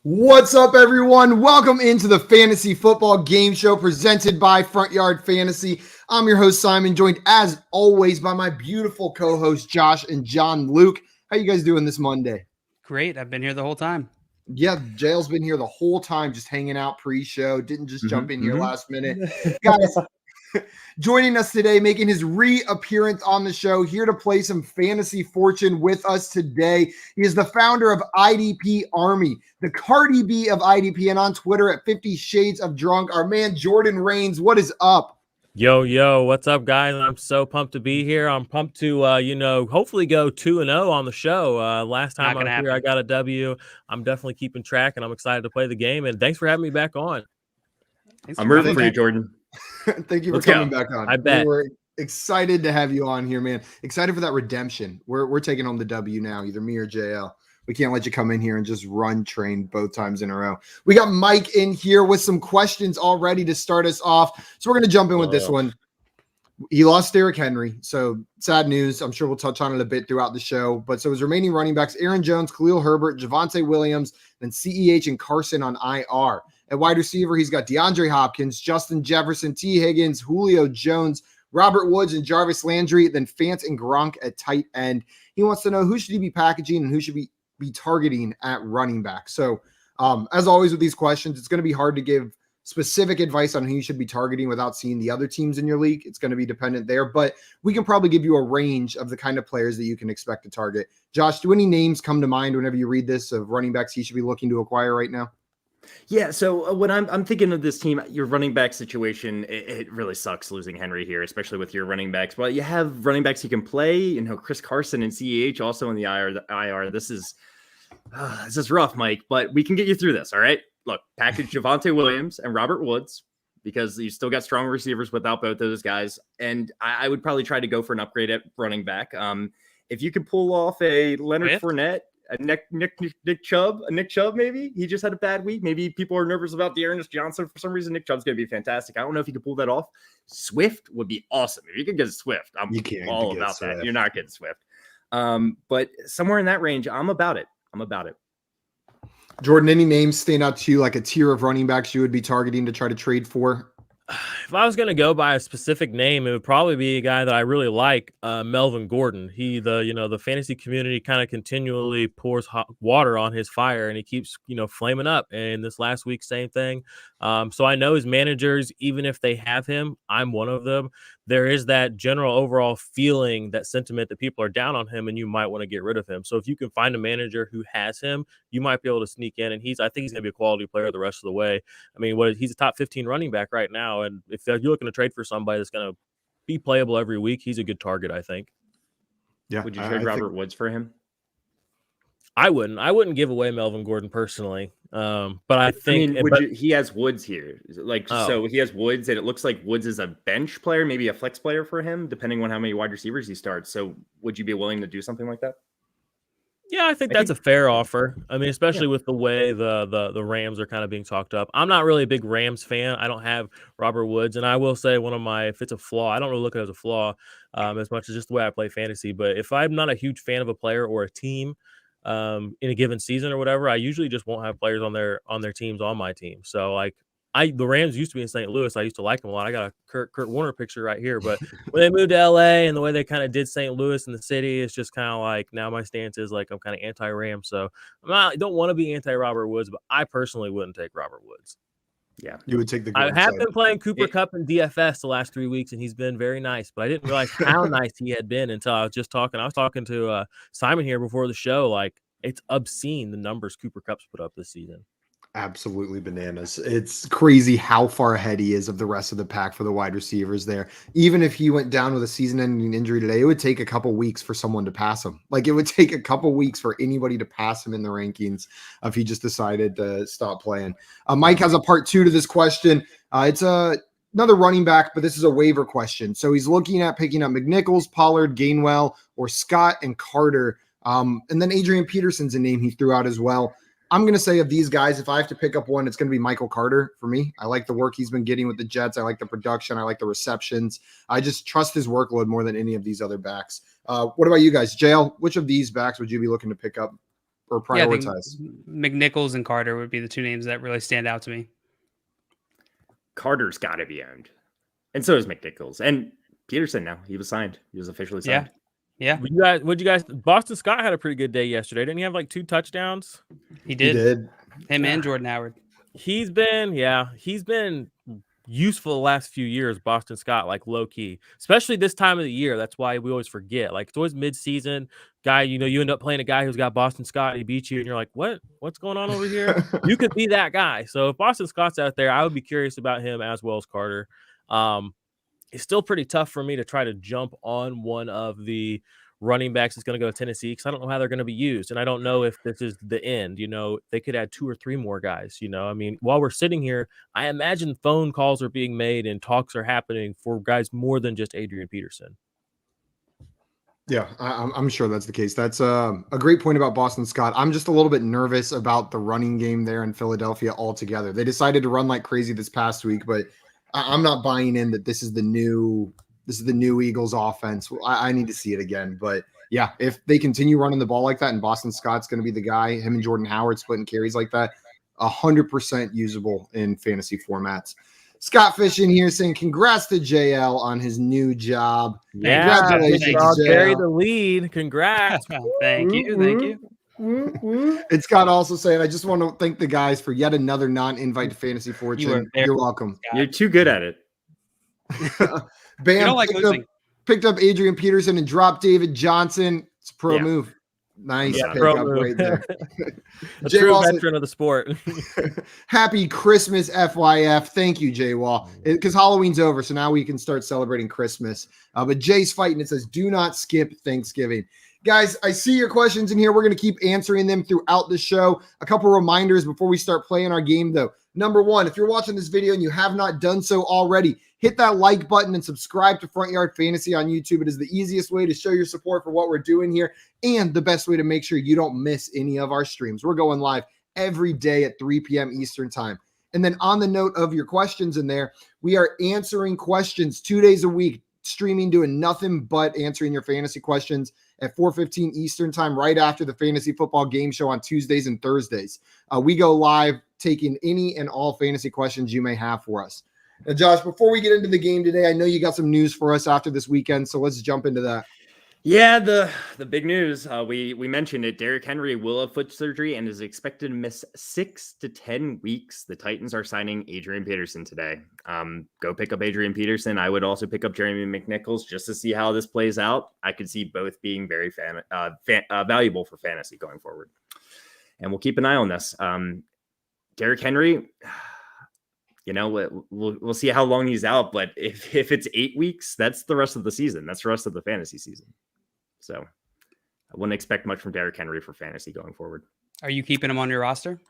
What's up, everyone? Welcome into the Fantasy Football Game Show presented by Front Yard Fantasy. I'm your host, Simon, joined as always by my beautiful co-hosts, Josh and John Luke. How you guys doing this Monday? Great. I've been here the whole time. Yeah, Jail's been here the whole time, just hanging out pre-show. Didn't just jump in here last minute. Guys, joining us today, making his reappearance on the show, here to play some fantasy fortune with us today. He is the founder of IDP Army, the Cardi B of IDP, and on Twitter at 50 Shades of Drunk, our man Jordan Rains. What is up? Yo, what's up, guys? I'm so pumped to be here. I'm pumped to, hopefully go 2-0 on the show. Last time I was here, I got a W. I'm definitely keeping track, and I'm excited to play the game. And thanks for having me back on. I'm rooting for you, Jordan. Thank you for coming back on. I bet. We're excited to have you on here, man. Excited for that redemption. We're taking home the W now, either me or JL. We can't let you come in here and just run train both times in a row. We got Mike in here with some questions already to start us off. So we're going to jump in with this one. He lost Derrick Henry, so sad news. I'm sure we'll touch on it a bit throughout the show. But so his remaining running backs, Aaron Jones, Khalil Herbert, Javonte Williams, then CEH and Carson on IR. At wide receiver, he's got DeAndre Hopkins, Justin Jefferson, T. Higgins, Julio Jones, Robert Woods, and Jarvis Landry, then Fant and Gronk at tight end. He wants to know who should he be packaging and who should be targeting at running back. So as always with these questions, it's going to be hard to give specific advice on who you should be targeting without seeing the other teams in your league. It's going to be dependent there, but we can probably give you a range of the kind of players that you can expect to target. Josh, do any names come to mind whenever you read this of running backs he should be looking to acquire right now? Yeah, so when I'm thinking of this team, your running back situation, it really sucks losing Henry here, especially with your running backs. But you have running backs you can play, Chris Carson and CEH also in the IR. This is rough, Mike, but we can get you through this, all right? Look, package Javonte Williams and Robert Woods because you still got strong receivers without both of those guys. And I would probably try to go for an upgrade at running back. If you could pull off a Leonard Fournette, a Nick Chubb, maybe. He just had a bad week. Maybe people are nervous about Dearness Johnson. For some reason, Nick Chubb's going to be fantastic. I don't know if he could pull that off. Swift would be awesome. If you could get Swift, I'm all about that. You're not getting Swift. But somewhere in that range, I'm about it. Jordan, any names stand out to you like a tier of running backs you would be targeting to try to trade for? If I was going to go by a specific name, it would probably be a guy that I really like, Melvin Gordon. The fantasy community kind of continually pours hot water on his fire, and he keeps, flaming up. And this last week, same thing. So I know his managers, even if they have him, I'm one of them. There is that general overall feeling, that sentiment that people are down on him and you might want to get rid of him. So if you can find a manager who has him, you might be able to sneak in. And I think he's going to be a quality player the rest of the way. I mean, he's a top 15 running back right now. And if you're looking to trade for somebody that's going to be playable every week, he's a good target, I think. Yeah. Would you trade Robert Woods for him? I wouldn't give away Melvin Gordon personally. But I think he has Woods here. So he has Woods, and it looks like Woods is a bench player, maybe a flex player for him, depending on how many wide receivers he starts. So would you be willing to do something like that? Yeah, I think that's a fair offer. I mean, especially with the way the Rams are kind of being talked up. I'm not really a big Rams fan. I don't have Robert Woods, and I will say if it's a flaw, I don't really look at it as a flaw as much as just the way I play fantasy. But if I'm not a huge fan of a player or a team in a given season or whatever, I usually just won't have players on their teams on my team. So the Rams used to be in St. Louis. I used to like them a lot. I got a Kurt Warner picture right here. But when they moved to LA and the way they kind of did St. Louis and the city, it's just kind of like now my stance is like I'm kind of anti-Ram. So I don't want to be anti-Robert Woods, but I personally wouldn't take Robert Woods. Yeah, you would take the. I have been playing Cooper Kupp in DFS the last 3 weeks, and he's been very nice. But I didn't realize how nice he had been until I was just talking. I was talking to Simon here before the show. Like, it's obscene the numbers Cooper Kupp's put up this season. Absolutely bananas. It's crazy how far ahead he is of the rest of the pack for the wide receivers there. Even if he went down with a season-ending injury today, it would take a couple weeks for someone to pass him. Like, it would take a couple weeks for anybody to pass him in the rankings if he just decided to stop playing. Mike has a part 2 to this question. It's another running back, but this is a waiver question. So he's looking at picking up McNichols, Pollard, Gainwell, or Scott and Carter. And then Adrian Peterson's a name he threw out as well. I'm going to say of these guys, if I have to pick up one, it's going to be Michael Carter for me. I like the work he's been getting with the Jets. I like the production. I like the receptions. I just trust his workload more than any of these other backs. What about you guys? JL, which of these backs would you be looking to pick up? or Yeah, I think prioritize? McNichols and Carter would be the two names that really stand out to me. Carter's got to be owned, and so is McNichols and Peterson. Now he was signed; he was officially signed. Yeah, Would you guys? Boston Scott had a pretty good day yesterday. Didn't he have like 2 touchdowns? he He did. did. Him and Jordan Howard. He's been useful the last few years, Boston Scott, like low key, especially this time of the year. That's why we always forget. Like it's always mid-season. Guy, you end up playing a guy who's got Boston Scott, he beats you, and you're like, what's going on over here? You could be that guy. So if Boston Scott's out there, I would be curious about him as well as Carter. It's still pretty tough for me to try to jump on one of the running backs that's going to go to Tennessee because I don't know how they're going to be used. And I don't know if this is the end. They could add 2 or 3 more guys. I mean, while we're sitting here, I imagine phone calls are being made and talks are happening for guys more than just Adrian Peterson. Yeah, I'm sure that's the case. That's a great point about Boston Scott. I'm just a little bit nervous about the running game there in Philadelphia altogether. They decided to run like crazy this past week, but I'm not buying in that this is the new Eagles offense. I need to see it again. But yeah, if they continue running the ball like that and Boston Scott's going to be the guy, him and Jordan Howard splitting carries like that, 100% usable in fantasy formats. Scott Fish in here saying congrats to JL on his new job. Yeah, Congratulations, carry JL. the lead. Congrats. Thank you. And Scott also saying, I just want to thank the guys for yet another non-invite to Fantasy Fortune. You're welcome. You're too good at it. Bam, You don't like losing. picked up Adrian Peterson and dropped David Johnson. It's a pro move. Nice Yeah, pickup right there. A Jay true Wall said, veteran of the sport. happy Christmas, FYF. Thank you, Jay Wall. Because Halloween's over, so now we can start celebrating Christmas. But Jay's fighting. It says, do not skip Thanksgiving. Guys, I see your questions in here. We're going to keep answering them throughout the show. A couple reminders before we start playing our game, though. Number one, if you're watching this video and you have not done so already, hit that like button and subscribe to Front Yard Fantasy on YouTube. It is the easiest way to show your support for what we're doing here and the best way to make sure you don't miss any of our streams. We're going live every day at 3 p.m. Eastern time. And then on the note of your questions in there, we are answering questions 2 days a week, streaming, doing nothing but answering your fantasy questions at 4:15 Eastern time, right after the Fantasy Football Game Show on Tuesdays and Thursdays. We go live taking any and all fantasy questions you may have for us. Now, Josh, before we get into the game today, I know you got some news for us after this weekend, so let's jump into that. Yeah, the big news, we mentioned it. Derrick Henry will have foot surgery and is expected to miss 6 to 10 weeks. The Titans are signing Adrian Peterson today. Go pick up Adrian Peterson. I would also pick up Jeremy McNichols just to see how this plays out. I could see both being very valuable for fantasy going forward. And we'll keep an eye on this. Derrick Henry, we'll see how long he's out. But if it's 8 weeks, that's the rest of the season. That's the rest of the fantasy season. So I wouldn't expect much from Derrick Henry for fantasy going forward. Are you keeping him on your roster?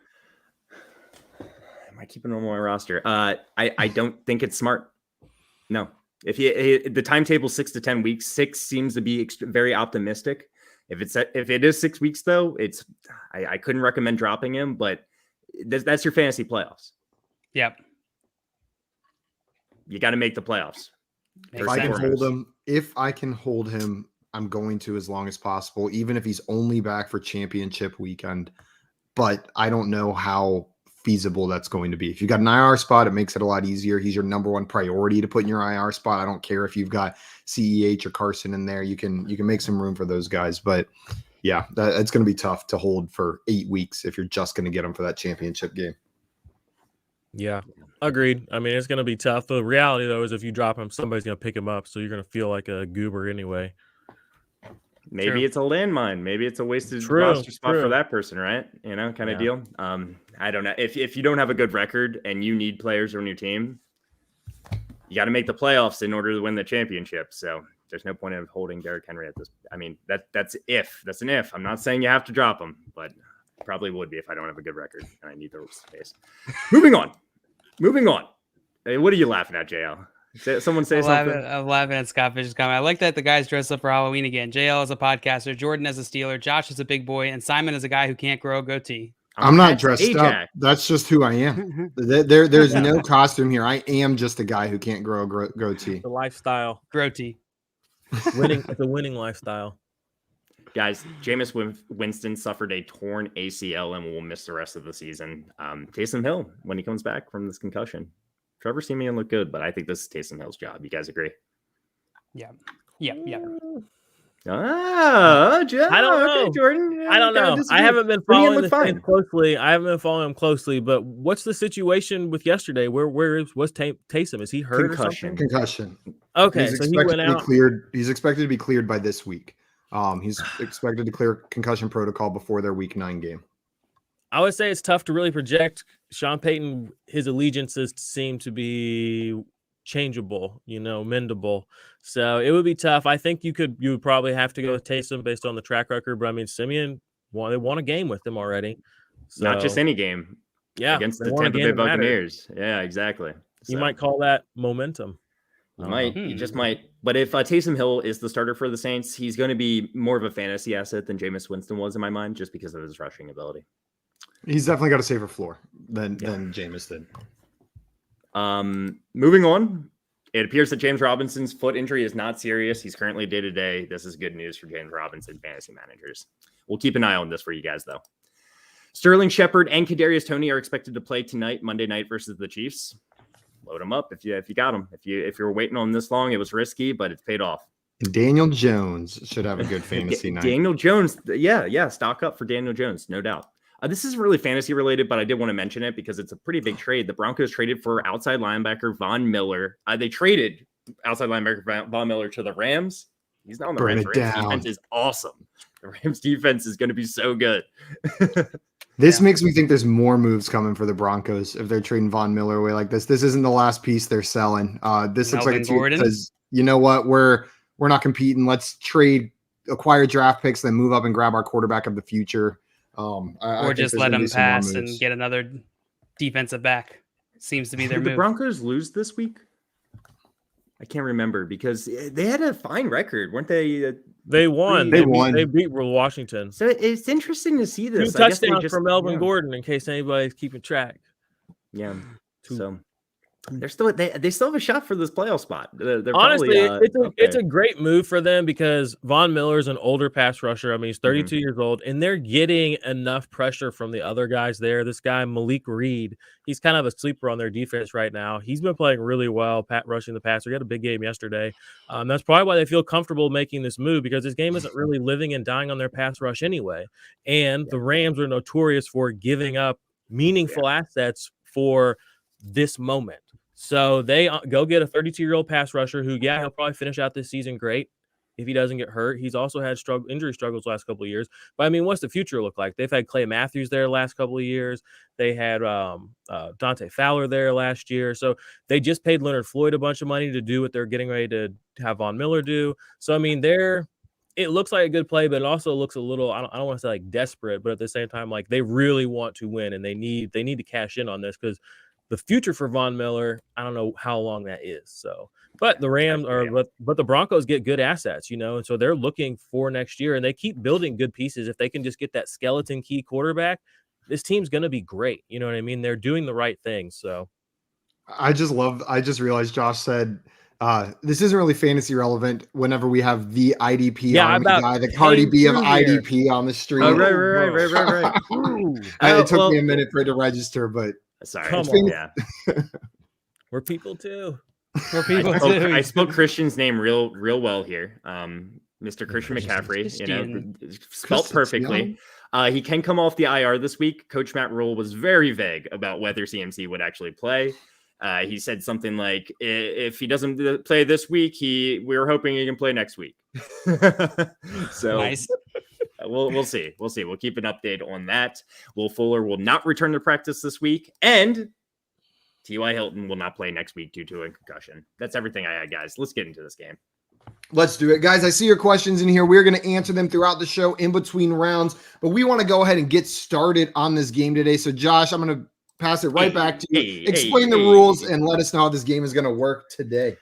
Am I keeping him on my roster? I don't think it's smart. No. If the timetable 6 to 10 weeks, 6 seems to be very optimistic. If it is 6 weeks though, I couldn't recommend dropping him, but that's your fantasy playoffs. Yep. You got to make the playoffs. If I can hold him, I'm going to as long as possible, even if he's only back for championship weekend. But I don't know how feasible that's going to be. If you've got an IR spot, it makes it a lot easier. He's your number one priority to put in your IR spot. I don't care if you've got CEH or Carson in there. You can make some room for those guys. But yeah, it's going to be tough to hold for 8 weeks if you're just going to get him for that championship game. Yeah, agreed. I mean, it's going to be tough. The reality, though, is if you drop him, somebody's going to pick him up. So you're going to feel like a goober anyway. Maybe it's a landmine. Maybe it's a wasted roster spot for that person, right? Kind of deal. I don't know. If you don't have a good record and you need players on your team, you got to make the playoffs in order to win the championship. So there's no point in holding Derrick Henry at this. I mean, that's an if. I'm not saying you have to drop him, but probably would be if I don't have a good record and I need the space. Moving on. Hey, what are you laughing at, JL? Someone say something. I'm laughing at Scott Fish's comment. I like that the guys dress up for Halloween again. JL is a podcaster, Jordan as a Steeler, Josh is a big boy, and Simon is a guy who can't grow a goatee. I'm not dressed up. That's just who I am. There's no costume here. I am just a guy who can't grow a goatee. The lifestyle. Goatee. It's a winning lifestyle. Guys, Jameis Winston suffered a torn ACL and will miss the rest of the season. Taysom Hill, when he comes back from this concussion. Trevor Simeon looked good, but I think this is Taysom Hill's job. You guys agree? Yeah. I don't know. Okay, Jordan. I don't know. I haven't been following the Saints closely. I haven't been following him closely, but what's the situation with yesterday? Was Taysom? Is he hurt or something? Concussion. Okay, He's so he went out. He's expected to be cleared by this week. He's expected to clear concussion protocol before their Week 9 game. I would say it's tough to really project. Sean Payton, his allegiances seem to be changeable, mendable. So it would be tough. I think you would probably have to go with Taysom based on the track record. But I mean, Simeon won a game with him already. So, not just any game. Yeah, against the Tampa Bay Buccaneers. Yeah, exactly. You might call that momentum. You might. You just might. But if Taysom Hill is the starter for the Saints, he's going to be more of a fantasy asset than Jameis Winston was in my mind, just because of his rushing ability. He's definitely got a safer floor than Jameis did. Moving on, it appears that James Robinson's foot injury is not serious. He's currently day-to-day. This is good news for James Robinson fantasy managers. We'll keep an eye on this for you guys, though. Sterling Shepard and Kadarius Toney are expected to play tonight, Monday night versus the Chiefs. Load them up if you got them. If you're waiting on this long, it was risky, but it's paid off. Daniel Jones should have a good fantasy night. Daniel Jones, yeah, stock up for Daniel Jones, no doubt. This is really fantasy related, but I did want to mention it because it's a pretty big trade. The Broncos traded for outside linebacker Von Miller. They traded outside linebacker Von Miller to the Rams. He's not on the Rams. The Rams defense is awesome. The Rams defense is going to be so good. This makes me think there's more moves coming for the Broncos if they're trading Von Miller away like this. This isn't the last piece they're selling. This looks like it's because you know what, we're not competing. Let's acquire draft picks, then move up and grab our quarterback of the future. Or just let them pass and get another defensive back. Seems to be their move. Did the Broncos lose this week? I can't remember because they had a fine record, weren't they? They won. They beat Washington. So it's interesting to see this. 2 touchdowns for Melvin Gordon, in case anybody's keeping track. Yeah. So they still have a shot for this playoff spot. Honestly, it's a great move for them because Von Miller's an older pass rusher. I mean, he's 32 years old, and they're getting enough pressure from the other guys there. This guy, Malik Reed, he's kind of a sleeper on their defense right now. He's been playing really well, rushing the passer. He had a big game yesterday. That's probably why they feel comfortable making this move because this game isn't really living and dying on their pass rush anyway. And the Rams are notorious for giving up meaningful assets for this moment. So they go get a 32-year-old pass rusher who, he'll probably finish out this season great if he doesn't get hurt. He's also had injury struggles last couple of years. But, I mean, what's the future look like? They've had Clay Matthews there last couple of years. They had Dante Fowler there last year. So they just paid Leonard Floyd a bunch of money to do what they're getting ready to have Von Miller do. So, I mean, it looks like a good play, but it also looks a little, I don't want to say like desperate, but at the same time, like they really want to win and they need to cash in on this because the future for Von Miller, I don't know how long that is. So, but the Rams but the Broncos get good assets, and so they're looking for next year and they keep building good pieces. If they can just get that skeleton key quarterback, this team's going to be great. You know what I mean? They're doing the right things. So I just realized Josh said, this isn't really fantasy relevant whenever we have the IDP guy, the Cardi B of IDP on the street. Oh, right. It took me a minute for it to register, but sorry. Come on. Yeah. We're people too. I spoke Christian's name real well here. Mr. Christian McCaffrey, spelled perfectly. He can come off the IR this week. Coach Matt Rule was very vague about whether CMC would actually play. He said something like, if he doesn't play this week, we're hoping he can play next week. So nice. We'll see. We'll keep an update on that. Will Fuller will not return to practice this week, and T.Y. Hilton will not play next week due to a concussion. That's everything I had, guys. Let's get into this game. Let's do it. Guys, I see your questions in here. We're going to answer them throughout the show in between rounds, but we want to go ahead and get started on this game today. So, Josh, I'm going to pass it right back to you. Explain the rules and let us know how this game is going to work today.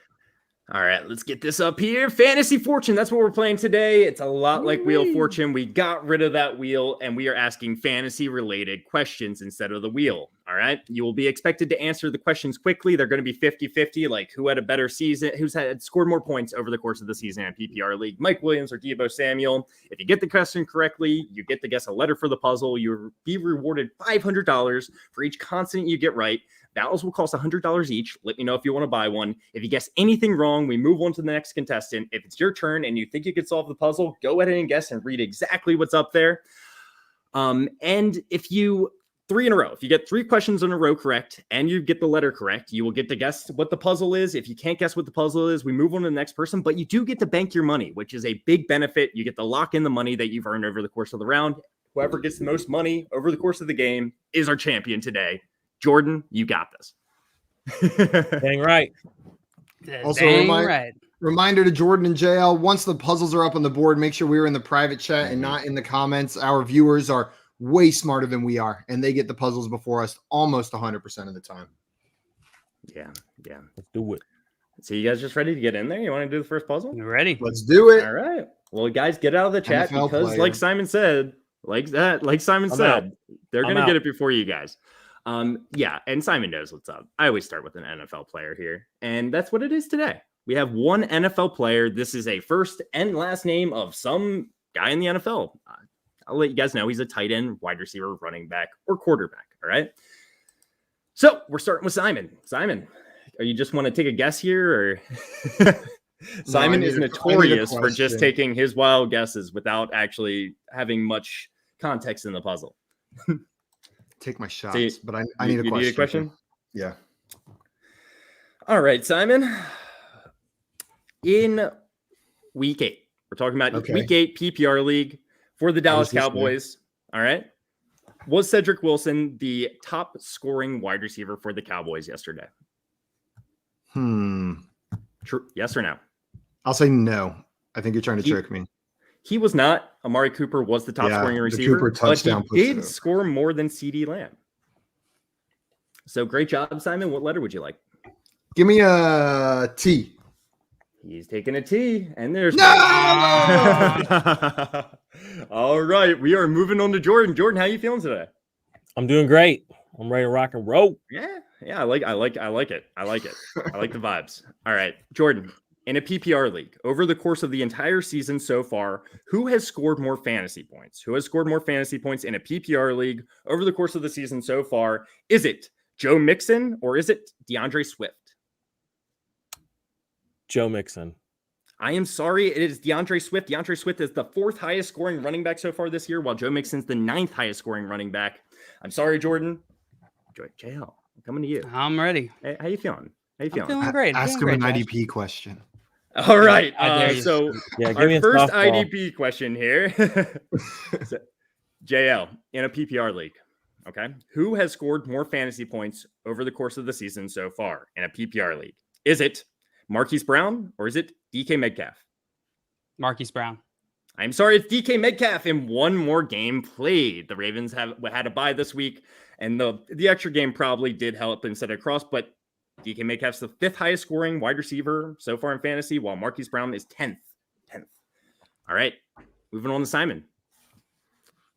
All right, let's get this up here. Fantasy Fortune, that's what we're playing today. It's a lot like Wheel of Fortune. We got rid of that wheel, and we are asking fantasy-related questions instead of the wheel. All right. You will be expected to answer the questions quickly. They're going to be 50-50, like who had a better season, who's had scored more points over the course of the season in PPR league, Mike Williams or Deebo Samuel. If you get the question correctly, you get to guess a letter for the puzzle. You'll be rewarded $500 for each consonant you get right. Vowels will cost $100 each. Let me know if you want to buy one. If you guess anything wrong, we move on to the next contestant. If it's your turn and you think you could solve the puzzle, go ahead and guess and read exactly what's up there. And if you 3 in a row, if you get 3 questions in a row correct and you get the letter correct, you will get to guess what the puzzle is. If you can't guess what the puzzle is, we move on to the next person, but you do get to bank your money, which is a big benefit. You get to lock in the money that you've earned over the course of the round. Whoever gets the most money over the course of the game is our champion today. Jordan, you got this. Dang right. Also, Dang reminder to Jordan and JL, once the puzzles are up on the board, make sure we're in the private chat and not in the comments. Our viewers are way smarter than we are, and they get the puzzles before us almost 100% of the time. Yeah. Let's do it. So you guys just ready to get in there? You want to do the first puzzle? You ready? Let's do it. All right. Well, guys, get out of the chat NFL because, player. like Simon said, they're going to get it before you guys. Yeah, and Simon knows what's up. I always start with an NFL player here, and that's what it is today. We have one NFL player. This is a first and last name of some guy in the NFL. I'll let you guys know he's a tight end, wide receiver, running back, or quarterback. All right. So we're starting with Simon. Simon, are you just want to take a guess here, or Simon is notorious for just taking his wild guesses without actually having much context in the puzzle. Take my shots, but I need a question. Need a question? Yeah. All right, Simon. In week 8, we're talking about week 8 PPR league for the Dallas Cowboys. All right. Was Cedric Wilson the top scoring wide receiver for the Cowboys yesterday? True. Yes or no? I'll say no. I think you're trying to trick me. He was not. Amari Cooper was the top scoring receiver, but he did score more than CeeDee Lamb. So great job, Simon. What letter would you like? Give me a T. He's taking a T, and there's no. All right, we are moving on to Jordan. Jordan, how you feeling today? I'm doing great. I'm ready to rock and roll. Yeah, I like it. I like it. I like the vibes. All right, Jordan. In a PPR league, over the course of the entire season so far, who has scored more fantasy points? Who has scored more fantasy points in a PPR league over the course of the season so far? Is it Joe Mixon or is it DeAndre Swift? Joe Mixon. I am sorry. It is DeAndre Swift. DeAndre Swift is the 4th highest scoring running back so far this year, while Joe Mixon's the 9th highest scoring running back. I'm sorry, Jordan. JL, I'm coming to you. I'm ready. Hey, how you feeling? I'm feeling great. Ask him an IDP question. All right. So yeah, our first IDP question here. So, JL, in a PPR league, okay, who has scored more fantasy points over the course of the season so far in a PPR league? Is it Marquise Brown or is it DK Metcalf? Marquise Brown. I'm sorry, it's DK Metcalf in one more game played. The Ravens had a bye this week, and the extra game probably did help instead of cross, but DK Metcalf's the 5th highest scoring wide receiver so far in fantasy, while Marquise Brown is 10th. All right, moving on to Simon.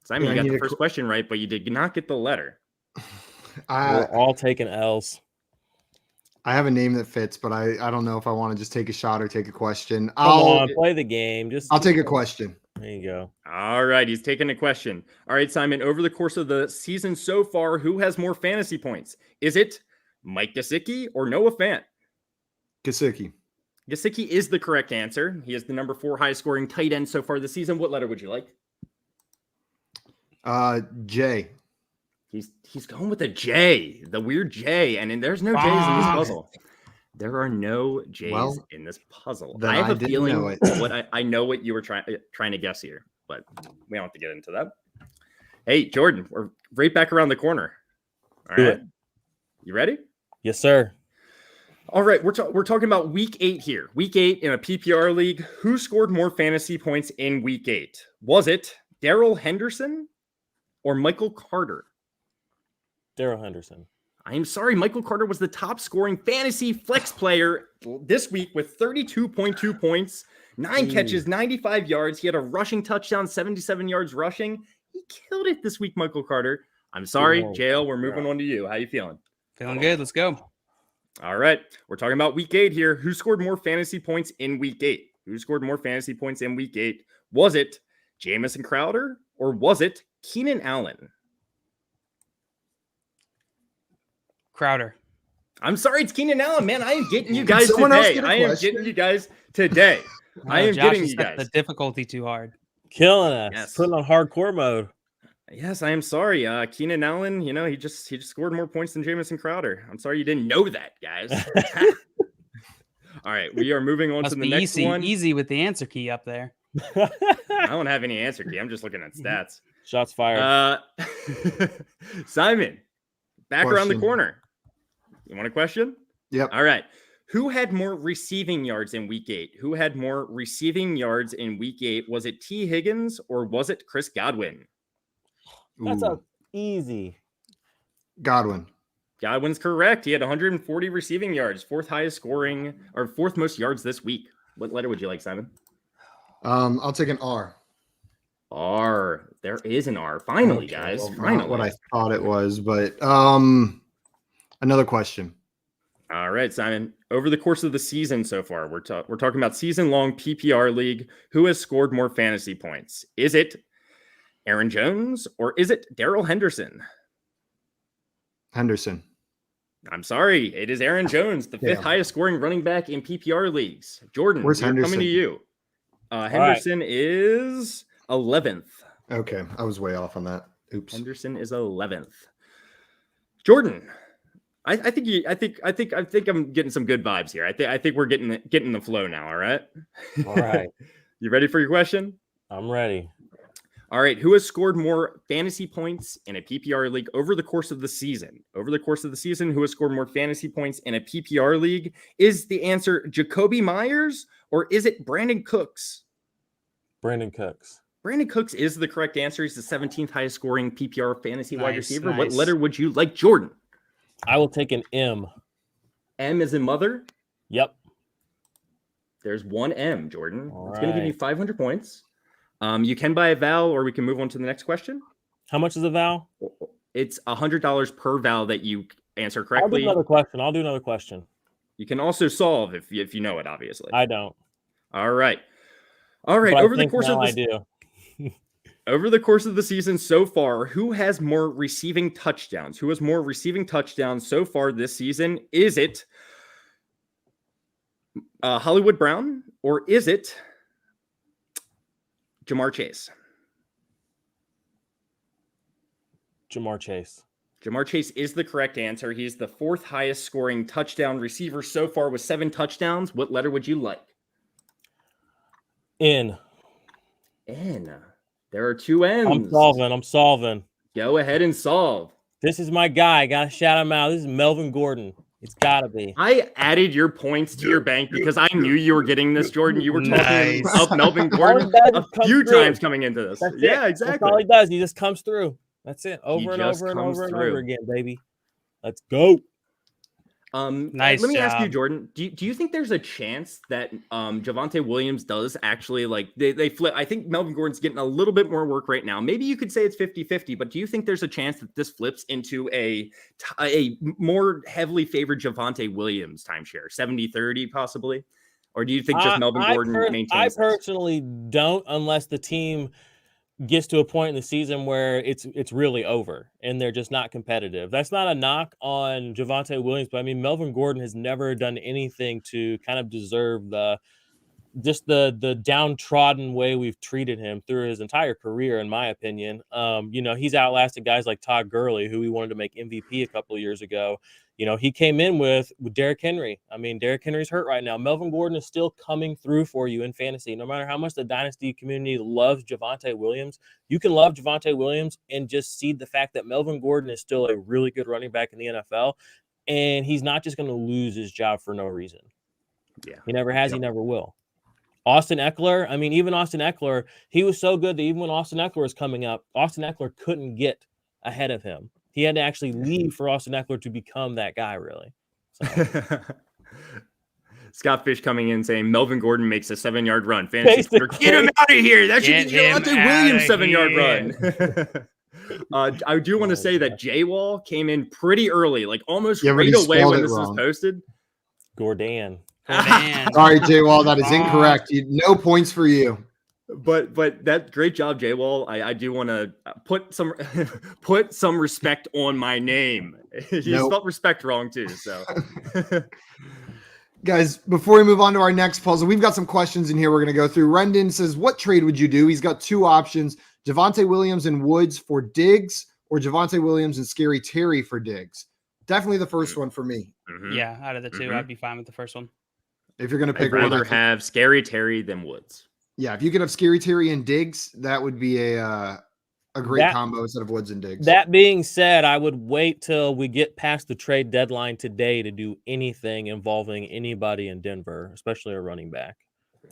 Simon, you got the first question right, but you did not get the letter. We're all taking L's. I have a name that fits, but I don't know if I want to just take a shot or take a question. Come on, play the game. I'll take a question. There you go. All right, he's taking a question. All right, Simon, over the course of the season so far, who has more fantasy points? Is it Mike Gesicki or Noah Fant? Gesicki. Gesicki is the correct answer. He is the number 4 highest scoring tight end so far this season. What letter would you like? J. He's going with a J, the weird J, and there's no J's in this puzzle. There are no J's in this puzzle. I have a feeling I know what you were trying to guess here, but we don't have to get into that. Hey, Jordan, we're right back around the corner. All right, you ready? Yes, sir. All right, we're talking about week 8 here. Week 8 in a PPR league. Who scored more fantasy points in week 8? Was it Darrell Henderson or Michael Carter? Darrell Henderson. I'm sorry, Michael Carter was the top scoring fantasy flex player this week with 32.2 points, 9 catches, 95 yards. He had a rushing touchdown, 77 yards rushing. He killed it this week, Michael Carter. I'm sorry, Whoa. JL. We're moving on to you. How you feeling? Feeling good. Let's go. All right. We're talking about week 8 here. Who scored more fantasy points in week 8? Who scored more fantasy points in week 8? Was it Jamison Crowder or was it Keenan Allen? Crowder. I'm sorry, it's Keenan Allen, man. I am getting you guys Someone else today. get a I am question? getting you guys today. I am Josh getting has you set guys. the difficulty too hard. Killing us. Yes. Putting on hardcore mode. Yes, I am sorry. Keenan Allen, he just scored more points than Jamison Crowder. I'm sorry you didn't know that, guys. All right, we are moving on Must to the be next one. easy with the answer key up there. I don't have any answer key. I'm just looking at stats. Shots fired. Simon, back around the Question. corner. You want a question? Yep. All right. Who had more receiving yards in week 8? Who had more receiving yards in week 8? Was it T. Higgins or was it Chris Godwin? That's Ooh. easy. Godwin. Godwin's correct. He had 140 receiving yards, fourth highest scoring or fourth most yards this week. What letter would you like, Simon? I'll take an R. R. There is an R. Finally, Okay, guys. well, not Finally. what I thought it was, but another question. All right, Simon. Over the course of the season so far, we're talking about season-long PPR league. Who has scored more fantasy points? Is it Aaron Jones or is it Darrell Henderson? Henderson. I'm sorry, it is Aaron Jones, the fifth Damn. highest scoring running back in PPR leagues. Jordan, Where's we're coming Henderson? to you. Henderson is 11th. Okay, I was way off on that. Oops. Henderson is 11th. Jordan, I think I'm getting some good vibes here. I think we're getting the flow now. All right. All right. You ready for your question? I'm ready. All right. Who has scored more fantasy points in a PPR league over the course of the season? Over the course of the season, who has scored more fantasy points in a PPR league? Is the answer Jacoby Myers or is it Brandon Cooks? Brandon Cooks. Brandon Cooks is the correct answer. He's the 17th highest scoring PPR fantasy wide Nice, receiver. What nice. letter would you like, Jordan? I will take an M. M as in mother. Yep. There's one M, Jordan. All It's going to give you right. 500 points. You can buy a vowel, or we can move on to the next question. How much is the vowel? It's $100 per vowel that you answer I'll do correctly. another question. You can also solve if you know it, obviously. I don't. All right. All right. But I Over the think course of now I the do. over the course of the season so far, who has more receiving touchdowns? Who has more receiving touchdowns so far this season? Is it Hollywood Brown or is it Jamar Chase? Jamar Chase. Jamar Chase is the correct answer. He's the fourth highest scoring touchdown receiver so far with 7 touchdowns. What letter would you like? N. N. There are 2 N's. I'm solving. Go ahead and solve. This is my guy. Gotta shout him out. This is Melvin Gordon. It's gotta be. I added your points to your bank because I knew you were getting this, Jordan. You were talking Nice. up Melvin Gordon a few times coming into this. That's Yeah, it. exactly. That's all he does. He just comes through. That's it. He Over and just over and comes over and through. over again, baby. Let's go. Nice Let me ask you, job. Jordan. Do you think there's a chance that Javonte Williams does actually they flip? I think Melvin Gordon's getting a little bit more work right now. Maybe you could say it's 50-50, but do you think there's a chance that this flips into a more heavily favored Javonte Williams timeshare, 70-30 possibly? Or do you think just Melvin Gordon maintains I this? personally don't, unless the team gets to a point in the season where it's really over and they're just not competitive. That's not a knock on Javonte Williams, but I mean, Melvin Gordon has never done anything to kind of deserve the downtrodden way we've treated him through his entire career, in my opinion. He's outlasted guys like Todd Gurley, who we wanted to make MVP a couple of years ago. He came in with Derrick Henry. I mean, Derrick Henry's hurt right now. Melvin Gordon is still coming through for you in fantasy. No matter how much the dynasty community loves Javonte Williams, you can love Javonte Williams and just see the fact that Melvin Gordon is still a really good running back in the NFL, and he's not just going to lose his job for no reason. Yeah. He never has. Yep. He never will. Austin Eckler, even Austin Eckler, he was so good that even when Austin Eckler was coming up, Austin Eckler couldn't get ahead of him. He had to actually leave for Austin Eckler to become that guy, really. So. Scott Fish coming in saying Melvin Gordon makes a 7-yard run. Fantasy Twitter, get him out of here. That should be Get him Javonte Williams' outta 7-yard run. I do want to say that J-Wall came in pretty early, like almost Yeah, but right he away spelled when it this was wrong. posted. Gordon. Gordon. Sorry, J Wall, that is incorrect. No points for you. But that great job, J-Wall. I do want to put some put some respect on my name. He Nope. spelled respect wrong too. So, Guys, before we move on to our next puzzle, we've got some questions in here we're going to go through. Rendon says, what trade would you do? He's got two options, Javonte Williams and Woods for Diggs or Javonte Williams and Scary Terry for Diggs. Definitely the first one for me. Yeah, out of the two, I'd be fine with the first one. If you're going to pick I'd one, rather have Scary Terry than Woods. Yeah, if you could have Scary Terry and Diggs, that would be a great combo instead of Woods and Diggs. That being said, I would wait till we get past the trade deadline today to do anything involving anybody in Denver, especially a running back.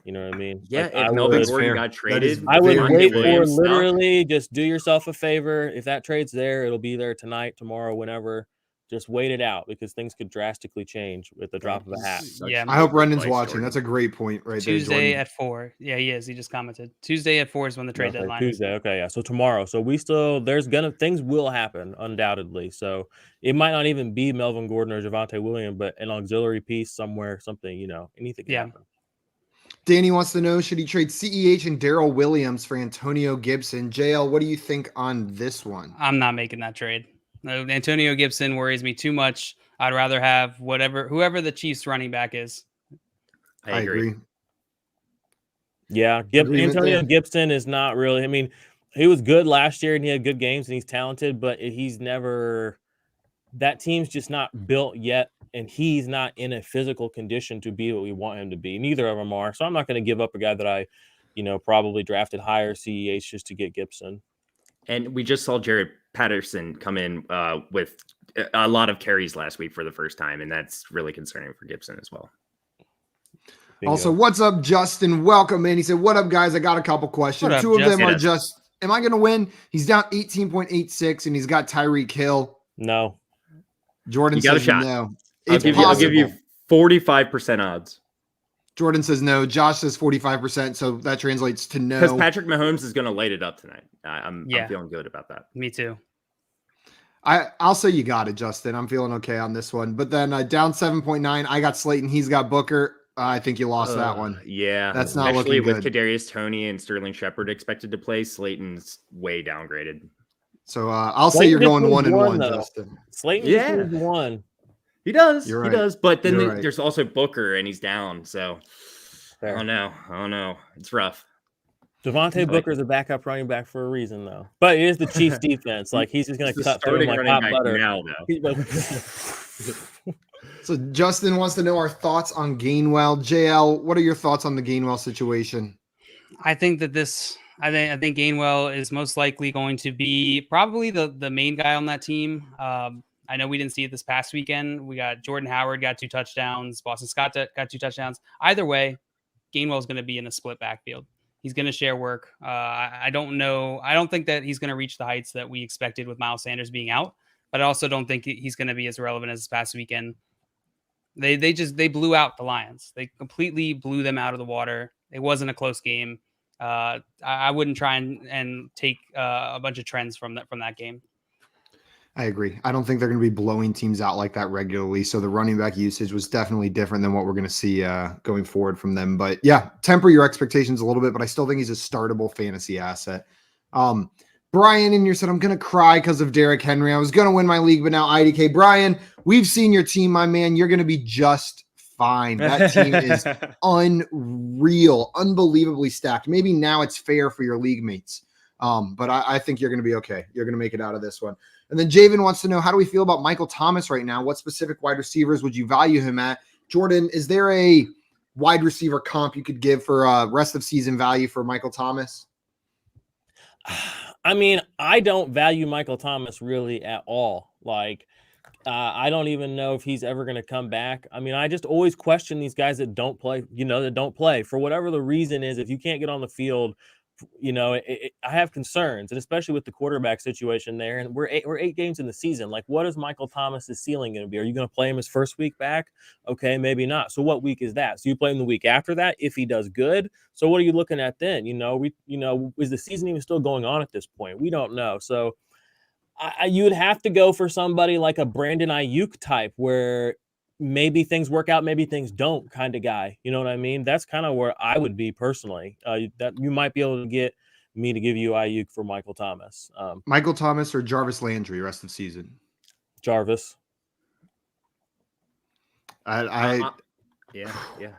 You know what I mean? Yeah, like, if Melvin Gordon got traded, I would wait for Williams literally just do yourself a favor. If that trade's there, it'll be there tonight, tomorrow, whenever. Just wait it out because things could drastically change with the drop of a hat. Yeah, I hope Rendon's watching. That's a great point right Tuesday there. at 4. Yeah, he is. He just commented. Tuesday at 4 is when the trade deadline is. Tuesday. Okay, yeah. So tomorrow. So things will happen undoubtedly. So it might not even be Melvin Gordon or Javonte Williams, but an auxiliary piece somewhere, something, anything can happen. Danny wants to know, should he trade CEH and Darrell Williams for Antonio Gibson? JL, what do you think on this one? I'm not making that trade. No, Antonio Gibson worries me too much. I'd rather have whoever the Chiefs running back is. I agree. Yeah, Antonio Gibson is not really. I mean, he was good last year and he had good games and he's talented, but he's never. That team's just not built yet, and he's not in a physical condition to be what we want him to be. Neither of them are. So I'm not going to give up a guy that I, probably drafted higher CEH just to get Gibson. And we just saw Jared Patterson come in with a lot of carries last week for the first time, and that's really concerning for Gibson as well. Bingo. Also, what's up, Justin? Welcome, man. He said, what up, guys? I got a couple questions. Two of them are just, am I going to win? He's down 18.86, and he's got Tyreek Hill. No. Jordan says no. I'll give you 45% odds. Jordan says no. Josh says 45%, so that translates to no. Because Patrick Mahomes is going to light it up tonight. I'm feeling good about that. Me too. I'll say you got it, Justin. I'm feeling okay on this one. But then down 7.9, I got Slayton. He's got Booker. I think you lost that one. Yeah. That's not looking good. With Kadarius Toney and Sterling Shepard expected to play, Slayton's way downgraded. So I'll say you're going 1-1, Justin. Slayton is 1. He does. Right. He does. But then there's also Booker, and he's down. So, fair. Oh no. It's rough. Devontae Booker's a backup running back for a reason, though. But it is the Chiefs' defense. Like, he's just going to cut through him like hot butter. Now, though. So Justin wants to know our thoughts on Gainwell. JL, what are your thoughts on the Gainwell situation? I think that I think Gainwell is most likely going to be probably the main guy on that team. I know we didn't see it this past weekend. We got Jordan Howard got 2 touchdowns. Boston Scott got 2 touchdowns. Either way, Gainwell is going to be in a split backfield. He's going to share work. I don't know. I don't think that he's going to reach the heights that we expected with Miles Sanders being out, but I also don't think he's going to be as relevant as this past weekend. They blew out the Lions. They completely blew them out of the water. It wasn't a close game. I wouldn't try and take a bunch of trends from that game. I agree. I don't think they're going to be blowing teams out like that regularly. So the running back usage was definitely different than what we're going to see going forward from them. But yeah, temper your expectations a little bit, but I still think he's a startable fantasy asset. Brian in here said, I'm going to cry because of Derrick Henry. I was going to win my league, but now IDK. Brian, we've seen your team, my man. You're going to be just fine. That team is unreal, unbelievably stacked. Maybe now it's fair for your league mates. But I think you're going to be okay. You're going to make it out of this one. And then Javen wants to know, how do we feel about Michael Thomas right now? What specific wide receivers would you value him at? Jordan, is there a wide receiver comp you could give for rest of season value for Michael Thomas? I mean, I don't value Michael Thomas really at all. Like, I don't even know if he's ever going to come back. I mean, I just always question these guys that don't play, that don't play for whatever the reason is. If you can't get on the field, I have concerns, and especially with the quarterback situation there. And we're 8 games in the season. Like, what is Michael Thomas's ceiling going to be? Are you going to play him his first week back? Okay, maybe not. So what week is that? So you play him the week after that if he does good. So what are you looking at then? Is the season even still going on at this point? We don't know. So You would have to go for somebody like a Brandon Ayuk type, where maybe things work out, maybe things don't, kind of guy. You know what I mean? That's kind of where I would be personally. That you might be able to get me to give you Ayuk for Michael Thomas. Michael Thomas or Jarvis Landry rest of season? Jarvis. Yeah.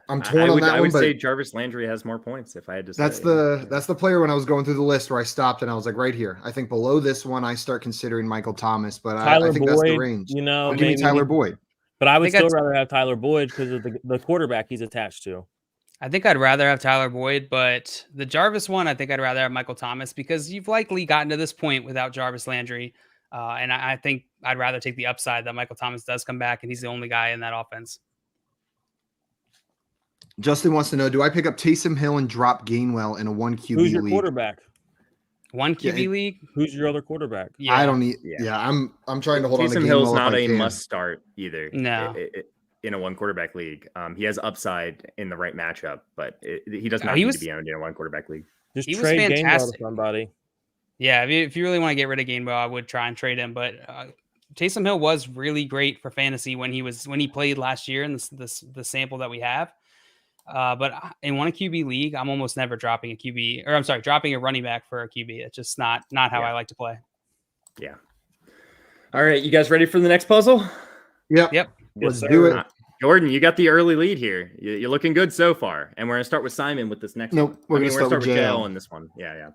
I'm torn on that one. I would but say Jarvis Landry has more points if I had to say. that's the player when I was going through the list where I stopped and I was like, right here. I think below this one, I start considering Michael Thomas, but I think Boyd, that's the range. You know, give me Tyler Boyd. But I would still rather have Tyler Boyd because of the quarterback he's attached to. I think I'd rather have Tyler Boyd, but the Jarvis one, I think I'd rather have Michael Thomas because you've likely gotten to this point without Jarvis Landry. And I think I'd rather take the upside that Michael Thomas does come back and he's the only guy in that offense. Justin wants to know, do I pick up Taysom Hill and drop Gainwell in a 1 QB league? Who's your quarterback? 1 QB league? Who's your other quarterback? Yeah. I don't need. Yeah, I'm trying to hold on to Gainwell. Taysom Hill's not a must start either. No. In a 1 quarterback league, he has upside in the right matchup, but he does not need to be in a 1 quarterback league. Just he trade was fantastic. Gainwell to somebody. Yeah, if you really want to get rid of Gainwell, I would try and trade him. But Taysom Hill was really great for fantasy when he played last year in the sample that we have. But in 1 QB league, I'm almost never dropping dropping a running back for a QB. It's just not how I like to play. Yeah. All right, you guys ready for the next puzzle? Yep. Let's do it. Jordan, you got the early lead here. You're looking good so far. And we're going to start with Simon with this next one. We're going to start with JL on this one. Yeah.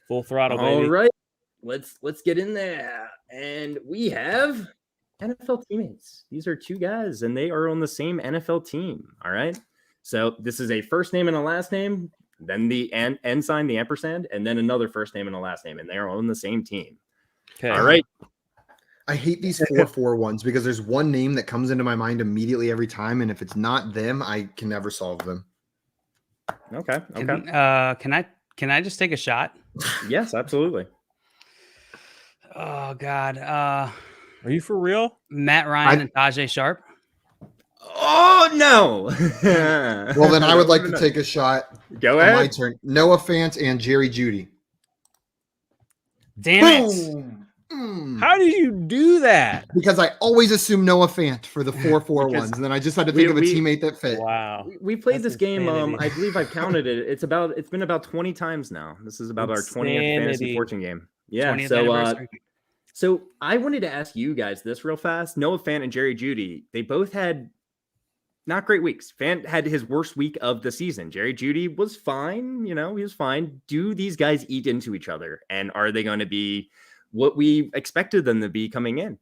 Full throttle, All baby. right. Let's get in there. And we have NFL teammates. These are 2 guys, and they are on the same NFL team. All right. So this is a first name and a last name, then the end sign, the ampersand, and then another first name and a last name, and they are on the same team. Okay. All right. I hate these 4-4 ones because there's one name that comes into my mind immediately every time, and if it's not them, I can never solve them. Okay. Can I just take a shot? Yes, absolutely. Oh God. Are you for real? Matt Ryan and Tajay Sharp. Oh no. Well, then I would like to take a shot. Go ahead. My turn. Noah Fant and Jerry Judy. Damn it. How did you do that? Because I always assume Noah Fant for the 4-4 ones, and then I just had to think of a teammate that fit. Wow. We played this game. I believe I've counted it. It's been about 20 times now. This is about our 20th fantasy fortune game. Yeah. So I wanted to ask you guys this real fast. Noah Fant and Jerry Judy, they both had not great weeks. Fant had his worst week of the season. Jerry Judy was fine. He was fine. Do these guys eat into each other? And are they going to be what we expected them to be coming in?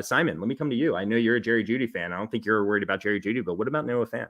Simon, let me come to you. I know you're a Jerry Judy fan. I don't think you're worried about Jerry Judy, but what about Noah Fant?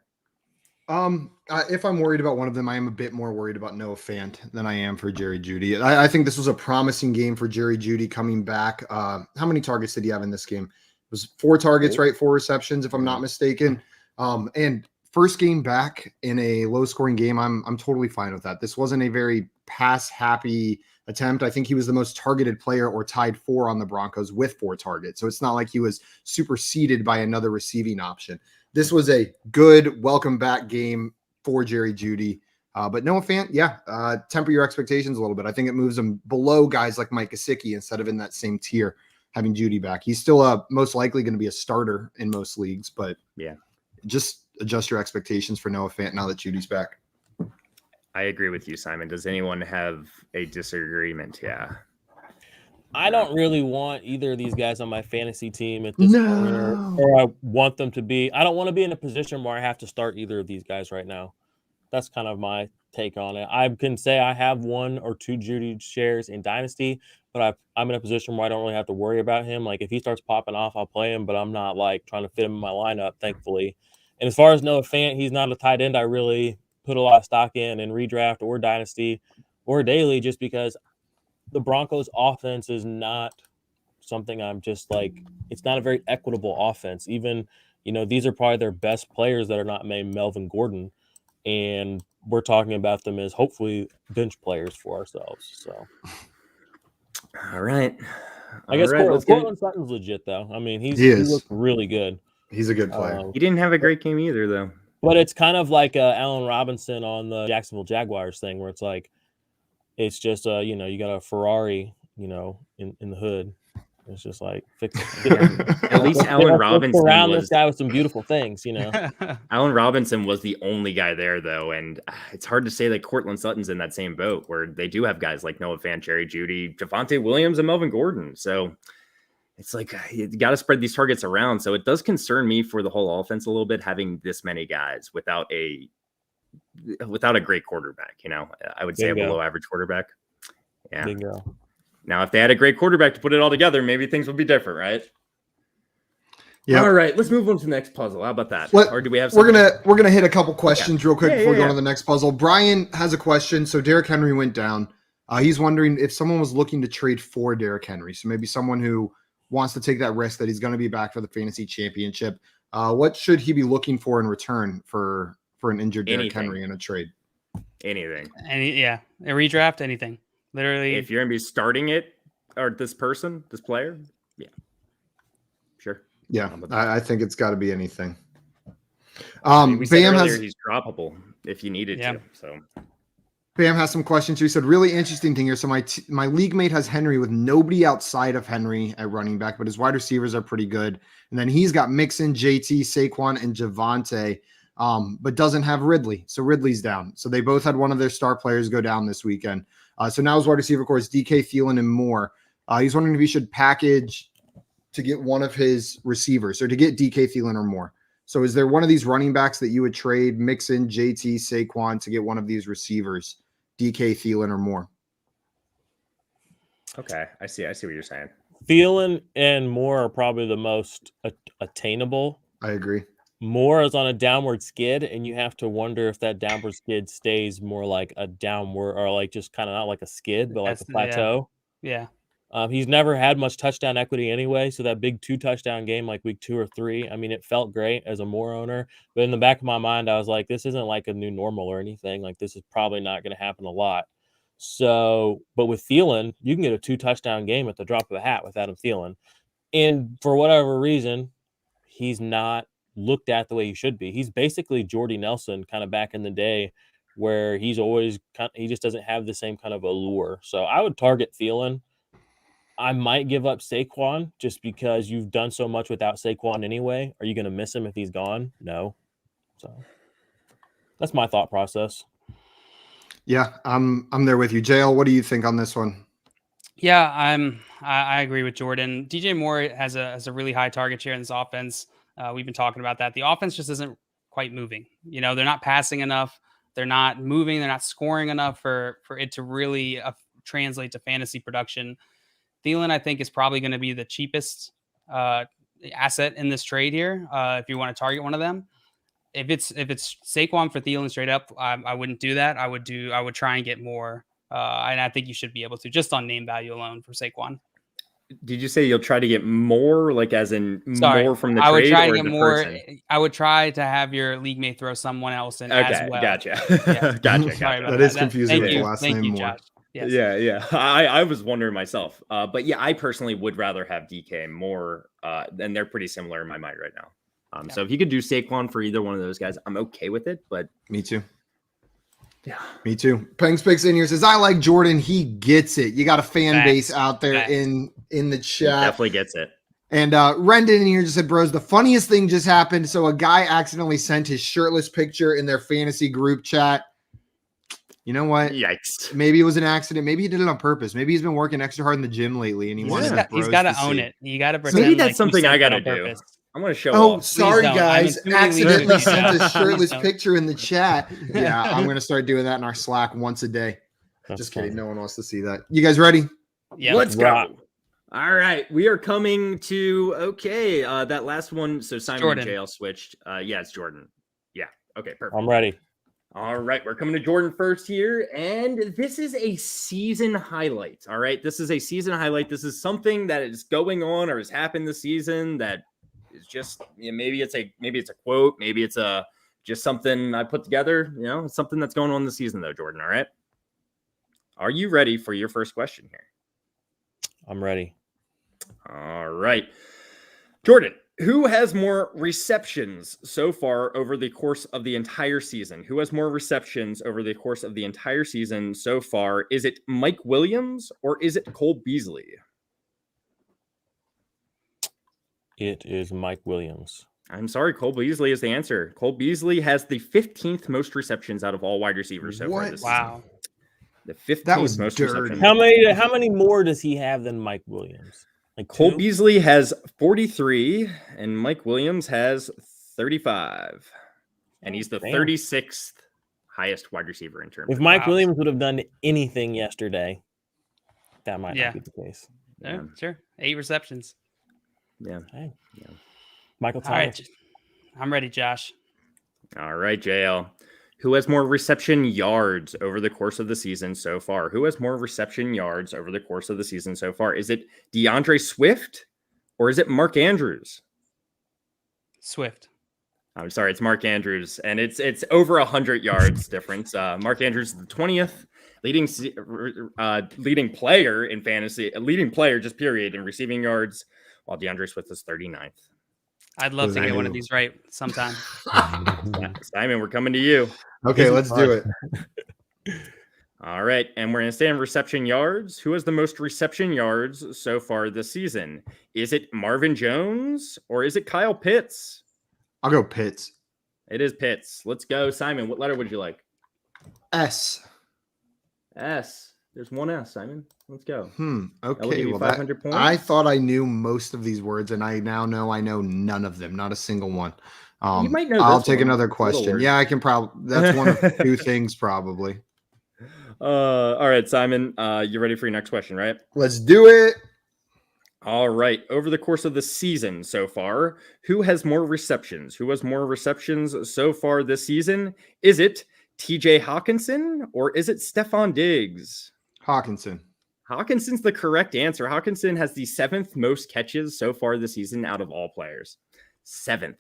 If I'm worried about one of them, I am a bit more worried about Noah Fant than I am for Jerry Judy. I think this was a promising game for Jerry Judy coming back. How many targets did he have in this game? It was 4 targets, right? 4 receptions, if I'm not mistaken. And first game back in a low scoring game, I'm totally fine with that. This wasn't a very pass happy attempt. I think he was the most targeted player or tied 4 on the Broncos with 4 targets. So it's not like he was superseded by another receiving option. This was a good welcome back game for Jerry Judy. But Noah Fant, temper your expectations a little bit. I think it moves him below guys like Mike Gesicki instead of in that same tier having Judy back. He's still most likely going to be a starter in most leagues, but just adjust your expectations for Noah Fant now that Judy's back. I agree with you, Simon. Does anyone have a disagreement? Yeah. I don't really want either of these guys on my fantasy team at this point, or I want them to be. I don't want to be in a position where I have to start either of these guys right now. That's kind of my take on it. I can say I have 1 or 2 Judy shares in Dynasty, but I'm in a position where I don't really have to worry about him. Like if he starts popping off, I'll play him, but I'm not like trying to fit him in my lineup, thankfully. And as far as Noah Fant, he's not a tight end I really put a lot of stock in redraft or Dynasty or daily, just because the Broncos offense is not something I'm just like, it's not a very equitable offense. Even, these are probably their best players that are not named Melvin Gordon. And we're talking about them as hopefully bench players for ourselves. So, all right. I guess Cortland Sutton's legit though. I mean, he looks really good. He's a good player. He didn't have a great game either though. But it's kind of like Allen Robinson on the Jacksonville Jaguars thing where it's like, it's just, you got a Ferrari in the hood. It's just like fix At least Allen Robinson around was this guy with some beautiful things, Allen Robinson was the only guy there, though, and it's hard to say that Cortland Sutton's in that same boat where they do have guys like Noah Fant, Jerry Judy, Javonte Williams, and Melvin Gordon. So it's like you got to spread these targets around. So it does concern me for the whole offense a little bit having this many guys without a great quarterback. I would say a below average quarterback. Yeah. Bingo. Now, if they had a great quarterback to put it all together, maybe things would be different, right? Yeah. All right, let's move on to the next puzzle. How about that? Or do we have? We're gonna hit a couple questions real quick before we go on to the next puzzle. Brian has a question. So Derrick Henry went down. He's wondering if someone was looking to trade for Derrick Henry. So maybe someone who wants to take that risk that he's going to be back for the fantasy championship. What should he be looking for in return for an injured Derrick Henry in a trade? Anything. A redraft, anything. Literally, if you're gonna be starting it or this player, sure. Yeah, I think it's got to be anything. We said earlier he's droppable if you needed to. So Bam has some questions. He said, really interesting thing here. So my league mate has Henry with nobody outside of Henry at running back, but his wide receivers are pretty good. And then he's got Mixon, JT, Saquon, and Javonte, but doesn't have Ridley. So Ridley's down. So they both had one of their star players go down this weekend. So now his wide receiver core is DK, Thielen, and Moore. He's wondering if he should package to get one of his receivers or to get DK, Thielen, or Moore. So is there one of these running backs that you would trade Mixon, JT, Saquon to get one of these receivers, DK, Thielen, or Moore? Okay, I see what you're saying. Thielen and Moore are probably the most attainable. I agree. Moore is on a downward skid, and you have to wonder if that downward skid stays more like a downward or like just kind of not like a skid, but like a plateau. Yeah. He's never had much touchdown equity anyway, so that big 2-touchdown game like week 2 or 3, I mean, it felt great as a Moore owner, but in the back of my mind, I was like, this isn't like a new normal or anything. Like, this is probably not going to happen a lot. So, but with Thielen, you can get a 2-touchdown game at the drop of a hat with Adam Thielen. And for whatever reason, he's not looked at the way he should be. He's basically Jordy Nelson kind of back in the day where he just doesn't have the same kind of allure. So I would target Thielen. I might give up Saquon just because you've done so much without Saquon anyway. Are you going to miss him if he's gone? No. So that's my thought process. Yeah, I'm there with you. JL, what do you think on this one? Yeah, I agree with Jordan. DJ Moore has a really high target share in this offense. We've been talking about that. The offense just isn't quite moving. They're not passing enough. They're not moving. They're not scoring enough for it to really translate to fantasy production. Thielen, I think, is probably going to be the cheapest asset in this trade here. If you want to target one of them, if it's Saquon for Thielen straight up, I wouldn't do that. I would try and get more, and I think you should be able to just on name value alone for Saquon. Did you say you'll try to get more, like as in more from the trade? I would try to or get the more. person? I would try to have your league mate throw someone else in as well. Gotcha. Yeah. Gotcha. That is confusing with the last Thank name you, more. Josh. Yes. Yeah. I was wondering myself. But yeah, I personally would rather have DK more, and they're pretty similar in my mind right now. So if you could do Saquon for either one of those guys, I'm okay with it. But me too. Yeah, me too. Pengs Picks in here says, I like Jordan. He gets it. You got a fan base out there in the chat. He definitely gets it. And Rendon in here just said, bros, the funniest thing just happened. So a guy accidentally sent his shirtless picture in their fantasy group chat. You know what? Yikes. Maybe it was an accident. Maybe he did it on purpose. Maybe he's been working extra hard in the gym lately and he's got to own it. You got to pretend. Maybe that's something I got to do. I'm going to show off. Sorry, guys. Accidentally sent a shirtless picture in the chat. Yeah, I'm going to start doing that in our Slack once a day. Just kidding. No one wants to see that. You guys ready? Yeah. Let's go. All right. We are coming to, that last one. So Simon and JL switched. Yeah, it's Jordan. Yeah. Okay, perfect. I'm ready. All right, we're coming to Jordan first here, and this is a season highlight. All right, this is a season highlight. This is something that is going on or has happened this season that is just maybe it's a quote, maybe it's just something I put together. It's something that's going on this season though, Jordan. All right, are you ready for your first question here? I'm ready. All right, Jordan. Who has more receptions so far over the course of the entire season? Who has more receptions over the course of the entire season so far? Is it Mike Williams or is it Cole Beasley? It is Mike Williams. I'm sorry, Cole Beasley is the answer. Cole Beasley has the 15th most receptions out of all wide receivers so far this season. Wow. The 15th That was most dirty. receptions. How many more does he have than Mike Williams? Like Cole two? Beasley has 43 and Mike Williams has 35. And he's the Damn. 36th highest wide receiver in terms If of Mike Wow. Williams would have done anything yesterday, that might Yeah. not be the case. Yeah, sure. 8 receptions. Yeah. Hey. Yeah. Michael All Thomas. right. I'm ready, Josh. All right, JL. Who has more reception yards over the course of the season so far? Who has more reception yards over the course of the season so far? Is it DeAndre Swift or is it Mark Andrews? Swift. I'm sorry, it's Mark Andrews, and it's over 100 yards difference. Mark Andrews is the 20th leading player in fantasy, leading player just period in receiving yards, while DeAndre Swift is 39th. I'd love to get one of Ooh. these right sometime. Simon, we're coming to you. Okay, let's do it. All right, and we're going to stay in reception yards. Who has the most reception yards so far this season? Is it Marvin Jones or is it Kyle Pitts? I'll go Pitts. It is Pitts. Let's go, Simon. What letter would you like? S. S. There's one S, Simon. Let's go. Okay. That will give you Well, 500 points. I thought I knew most of these words, and I now know I know none of them. Not a single one. You might know I'll this take one. another It's a little question. word. Yeah, I can probably. That's one of two things, probably. All right, Simon. You ready for your next question, right? Let's do it. All right. Over the course of the season so far, who has more receptions? Who has more receptions so far this season? Is it TJ Hawkinson or is it Stephon Diggs? Hawkinson. Hawkinson's the correct answer. Hawkinson has the 7th most catches so far this season out of all players. 7th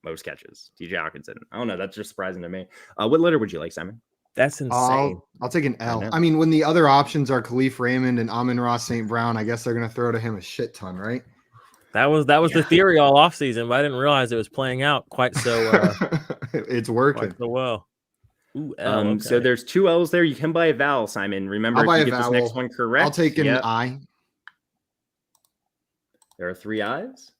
most catches. TJ Hawkinson. I don't know. That's just surprising to me. What letter would you like, Simon? That's insane. I'll take an L. know. I mean, when the other options are Khalif Raymond and Amon-Ra St. Brown, I guess they're going to throw to him a shit ton, right? That was the theory all offseason, but I didn't realize it was playing out quite so It's working. quite so well. Ooh, L, okay. So there's 2 L's there. You can buy a vowel, Simon. Remember, I'll buy if a you get vowel. this next one correct. I'll take an Yep. I. There are 3 I's.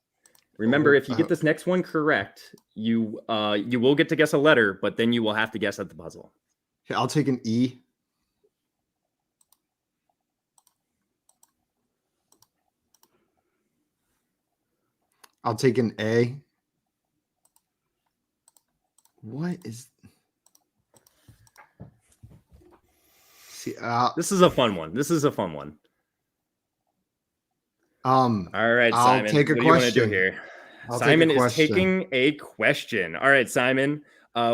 Remember, if you get this next one correct, you will get to guess a letter, but then you will have to guess at the puzzle. I'll take an E. I'll take an A. What is? See, This is a fun one. All right, I'll Simon. take a what do you want to do question. here? I'll take a Simon is question. taking a question. All right, Simon.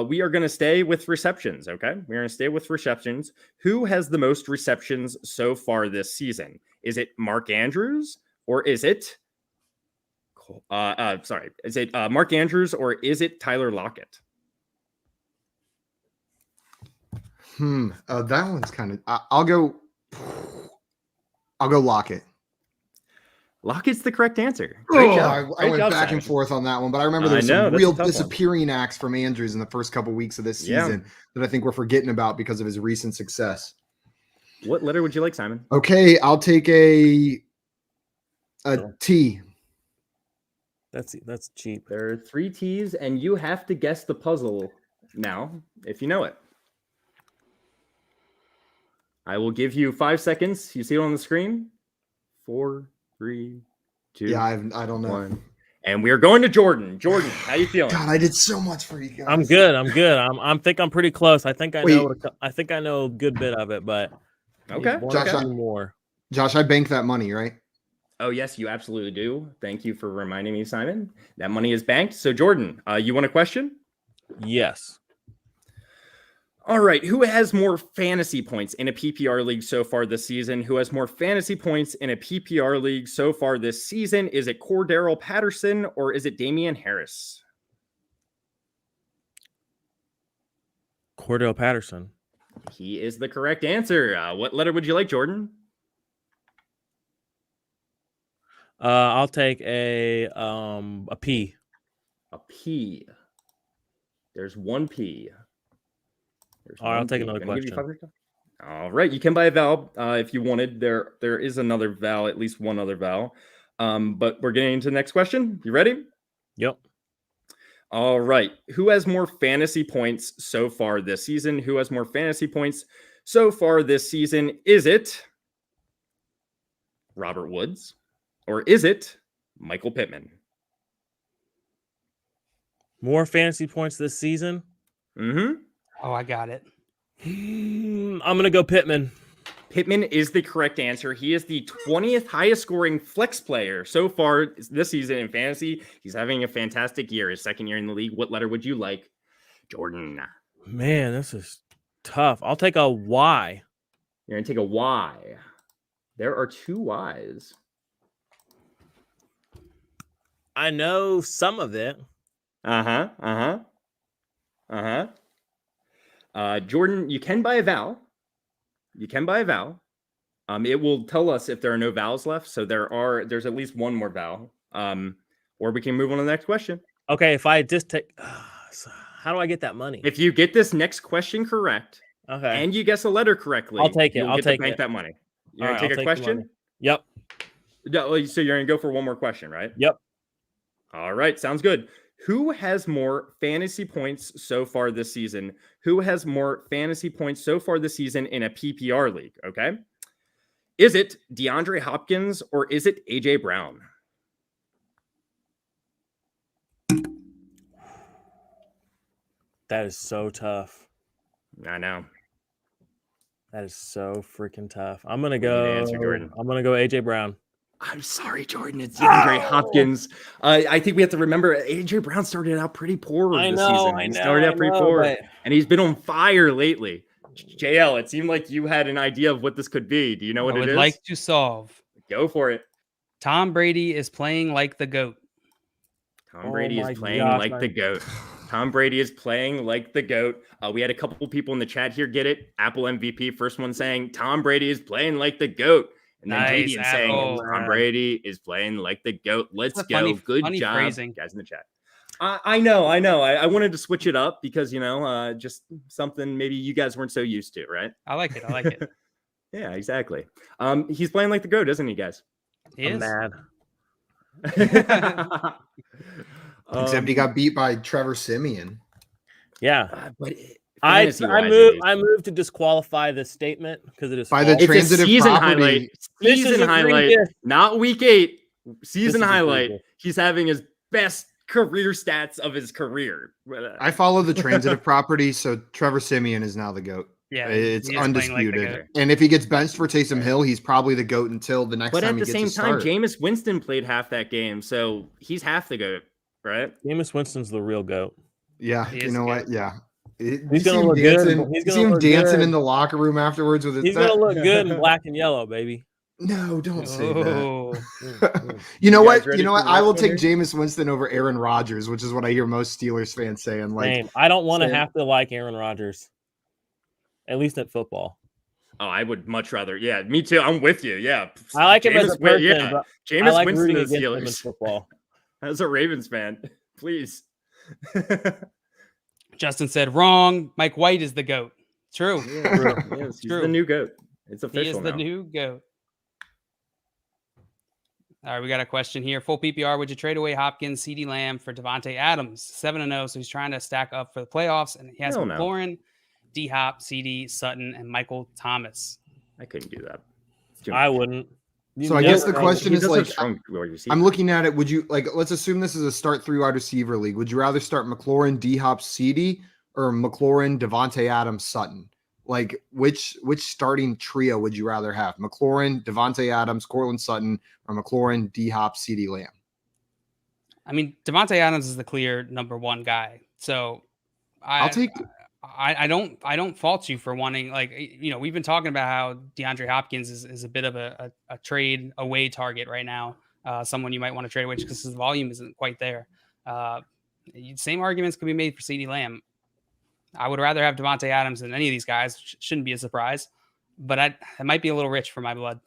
We are going to stay with receptions, okay? We're going to stay with receptions. Who has the most receptions so far this season? Is it Mark Andrews or is it is it Mark Andrews or is it Tyler Lockett? That one's kind of. I'll go Lockett. Lockett's the correct answer. Great job. I went job, back Simon. and forth on that one, but I remember there I was know, some that's real a tough one. disappearing acts from Andrews in the first couple weeks of this Yeah. season that I think we're forgetting about because of his recent success. What letter would you like, Simon? Okay, I'll take a Sure. T. That's cheap. There are 3 T's, and you have to guess the puzzle now if you know it. I will give you 5 seconds. You see it on the screen? 4, 3, 2, Yeah, I don't know. 1. And we are going to Jordan. Jordan, how you feeling? God, I did so much for you guys. I'm good. I'm think I'm pretty close. I think I Wait. know. I think I know a good bit of it, but Okay. one Josh, or two more. Josh, I banked that money, right? Oh, yes, you absolutely do. Thank you for reminding me, Simon. That money is banked. So, Jordan, you want a question? Yes. All right. Who has more fantasy points in a PPR league so far this season? Who has more fantasy points in a PPR league so far this season? Is it Cordero Patterson or is it Damian Harris? Cordell Patterson. He is the correct answer. What letter would you like, Jordan? I'll take a P. A P. There's one P. All right, I'll take another question. All right, you can buy a vowel if you wanted. There is another vowel, at least one other vowel. But we're getting into the next question. You ready? Yep. All right. Who has more fantasy points so far this season? Who has more fantasy points so far this season? Is it Robert Woods or is it Michael Pittman? More fantasy points this season? Mm-hmm. Oh, I got it. I'm going to go Pittman. Pittman is the correct answer. He is the 20th highest scoring flex player so far this season in fantasy. He's having a fantastic year. His second year in the league. What letter would you like, Jordan? Man, this is tough. I'll take a Y. You're going to take a Y. There are two Ys. I know some of it. Jordan, you can buy a vowel. It will tell us if there are no vowels left. So there's at least one more vowel. Or we can move on to the next question. Okay, if I just take, how do I get that money? If you get this next question correct, okay, and you guess a letter correctly, I'll take it. You'll I'll get take to bank it. that money. You're All gonna right, take a question? Yep. No, so you're gonna go for one more question, right? Yep. All right, sounds good. Who has more fantasy points so far this season? Who has more fantasy points so far this season in a PPR league? Okay. Is it DeAndre Hopkins or is it AJ Brown? That is so tough. I know. That is so freaking tough. I'm gonna What do you go. answer, Jordan? I'm gonna go AJ Brown. I'm sorry, Jordan. It's DeAndre Hopkins. I think we have to remember AJ Brown started out pretty poor this season. He started out pretty poor, and he's been on fire lately. JL, it seemed like you had an idea of what this could be. Do you know what it is? I would like to solve. Go for it. Tom Brady is playing like the GOAT. Tom Brady is playing like the GOAT. Tom Brady is playing like the GOAT. We had a couple people in the chat here get it. Apple MVP, first one saying Tom Brady is playing like the GOAT. And then Davian saying Tom Brady is playing like the GOAT. Let's go. Good job, phrasing. guys in the chat. I know. I wanted to switch it up because, just something maybe you guys weren't so used to, right? I like it. Yeah, exactly. He's playing like the GOAT, isn't he, guys? He is. Mad. Except he got beat by Trevor Simeon. Yeah. But I moved to disqualify this statement because it is by the transitive season property. Season highlight, not week 8. Season highlight. He's having his best career stats of his career. I follow the transitive property, so Trevor Simeon is now the GOAT. Yeah, it's undisputed. Like and if he gets benched for Taysom Hill, he's probably the GOAT until the next time he gets a start. But at the same time, Jameis Winston played half that game, so he's half the GOAT, right? Jameis Winston's the real GOAT. Yeah, you know what? Yeah. He's going to look good. You see him dancing in the locker room afterwards with his. He's going to look good in black and yellow, baby. No, don't say that. You know what? I will take Jameis Winston over Aaron Rodgers, which is what I hear most Steelers fans saying. Like, I don't want to have to like Aaron Rodgers, at least at football. Oh, I would much rather. Yeah, me too. I'm with you. Yeah, I like him as a person. Yeah, Jameis like Winston is Steelers football. As a Ravens fan, please. Justin said wrong. Mike White is the GOAT. True. Yeah, he's the new GOAT. It's official. He is the new GOAT. All right, we got a question here. Full PPR, would you trade away Hopkins, CeeDee Lamb for Devontae Adams? 7-0, so he's trying to stack up for the playoffs, and he has McLaurin, D-Hop, CD, Sutton, and Michael Thomas. I couldn't do that. I wouldn't. So I guess the question is like, I'm looking at it. Would you let's assume this is a start 3 wide receiver league. Would you rather start McLaurin, D-Hop, CD, or McLaurin, Devontae Adams, Sutton? Like which starting trio would you rather have? McLaurin, Devontae Adams, Cortland Sutton, or McLaurin, D-Hop, CD Lamb? I mean, Devontae Adams is the clear number 1 guy. So I don't fault you for wanting, we've been talking about how DeAndre Hopkins is a bit of a trade away target right now. Someone you might want to trade away because his volume isn't quite there. Same arguments could be made for CeeDee Lamb. I would rather have Devontae Adams than any of these guys. Shouldn't be a surprise, but it might be a little rich for my blood.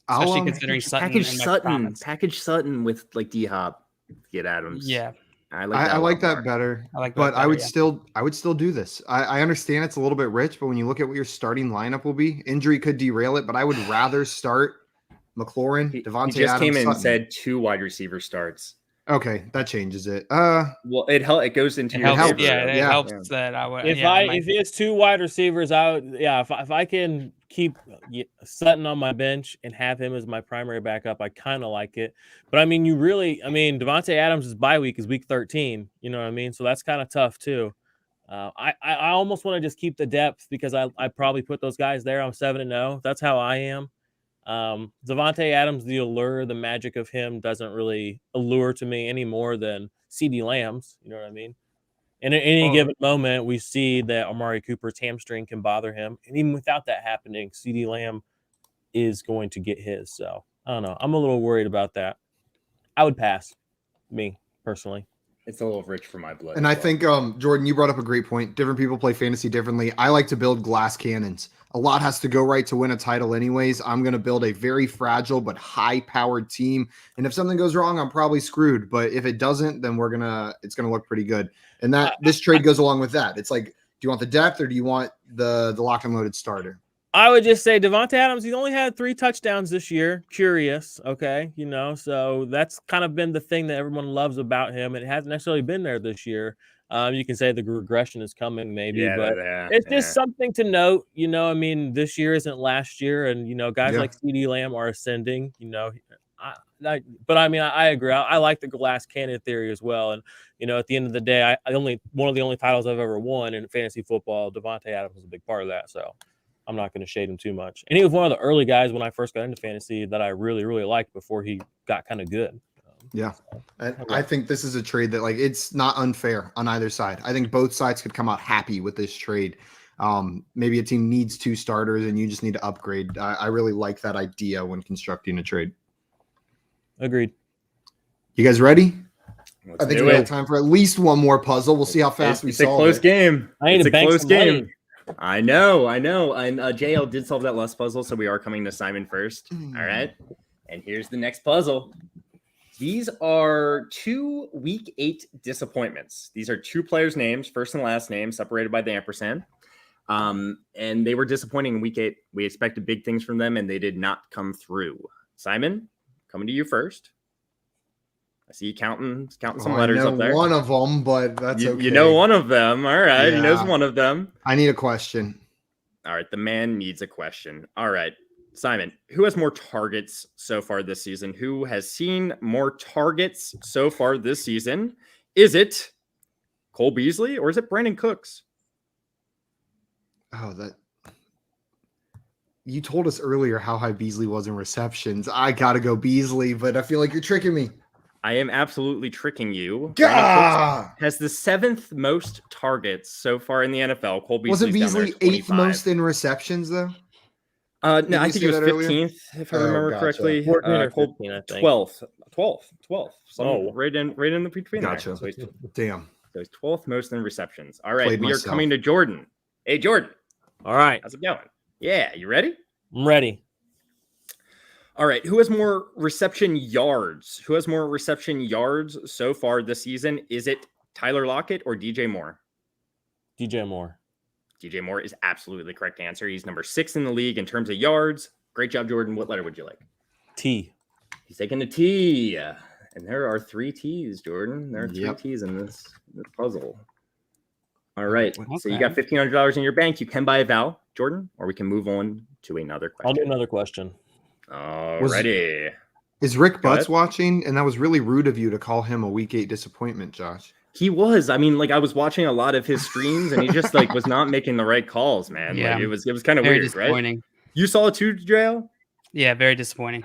especially considering Sutton package and Package Sutton with like D-Hop, get Adams. Yeah, I like that better. I like that but better, I would still do this. I understand it's a little bit rich, but when you look at what your starting lineup will be, injury could derail it. But I would rather start McLaurin, Devontae He just Adams, came in and Sutton. said 2 wide receiver starts. Okay, that changes it. Well, it goes into your helps. favor. Yeah, it helps that I would. If if it's 2 wide receivers out, if I can keep Sutton on my bench and have him as my primary backup, I kind of like it. But I mean, Devontae Adams' bye week is week 13. You know what I mean? So that's kind of tough too. I almost want to just keep the depth because I probably put those guys there. I'm 7-0. That's how I am. Devontae Adams, the allure, the magic of him doesn't really allure to me any more than CeeDee Lamb's. You know what I mean? And at any given moment, we see that Amari Cooper's hamstring can bother him. And even without that happening, CeeDee Lamb is going to get his. So I don't know. I'm a little worried about that. I would pass, me personally. It's a little rich for my blood. And I think, Jordan, you brought up a great point. Different people play fantasy differently. I like to build glass cannons. A lot has to go right to win a title anyways. I'm going to build a very fragile but high-powered team. And if something goes wrong, I'm probably screwed. But if it doesn't, then it's going to look pretty good. And this trade goes along with that. It's like, do you want the depth or do you want the lock and loaded starter? I would just say Devontae Adams, he's only had 3 touchdowns this year. Curious, okay? So that's kind of been the thing that everyone loves about him. It hasn't necessarily been there this year. You can say the regression is coming maybe, but it's just something to note. This year isn't last year, and, guys like CeeDee Lamb are ascending, but I mean, I agree. I like the glass cannon theory as well. And, at the end of the day, one of the only titles I've ever won in fantasy football, Devontae Adams was a big part of that. So I'm not going to shade him too much. And he was one of the early guys when I first got into fantasy that I really, really liked before he got kind of good. Yeah. I think this is a trade that it's not unfair on either side. I think both sides could come out happy with this trade. Maybe a team needs 2 starters and you just need to upgrade. I really like that idea when constructing a trade. Agreed. You guys ready? Let's I think we have time for at least one more puzzle. We'll see how fast we solve it. It's a close game. It's a close game. Money. I know. And JL did solve that last puzzle, so we are coming to Simon first. All right. And here's the next puzzle. These are 2 week 8 disappointments. These are 2 players' names, first and last name, separated by the ampersand. And they were disappointing in week 8. We expected big things from them, and they did not come through. Simon, coming to you first. I see you counting some letters up there. One of them, but that's okay. You know one of them. All right. Yeah. He knows one of them. I need a question. All right. The man needs a question. All right. Simon, who has more targets so far this season? Who has seen more targets so far this season? Is it Cole Beasley or is it Brandon Cooks? You told us earlier how high Beasley was in receptions. I got to go Beasley, but I feel like you're tricking me. I am absolutely tricking you. Has the 7th most targets so far in the NFL. Cole Beasley wasn't Beasley 8th most in receptions though? No, I think it was 15th, if I remember correctly. 14 or 15, I think. 12th. Right in the between. Gotcha. There. So Damn. So he's 12th most in receptions. All right, we are coming to Jordan. Hey, Jordan. All right. How's it going? Yeah, you ready? I'm ready. All right. Who has more reception yards? Who has more reception yards so far this season? Is it Tyler Lockett or DJ Moore? DJ Moore. DJ Moore is absolutely the correct answer. He's number 6 in the league in terms of yards. Great job, Jordan. What letter would you like? T. He's taking the T. And there are 3 T's, Jordan. There are 3 T's in this puzzle. All right. Okay. So you got $1,500 in your bank. You can buy a vowel, Jordan, or we can move on to another question. I'll do another question. Alrighty. Is Rick Butts watching? And that was really rude of you to call him a week 8 disappointment, Josh. He was. I mean, I was watching a lot of his streams, and he just was not making the right calls, man. Yeah. It was kind of weird, right? You saw it too, JL? Yeah, very disappointing.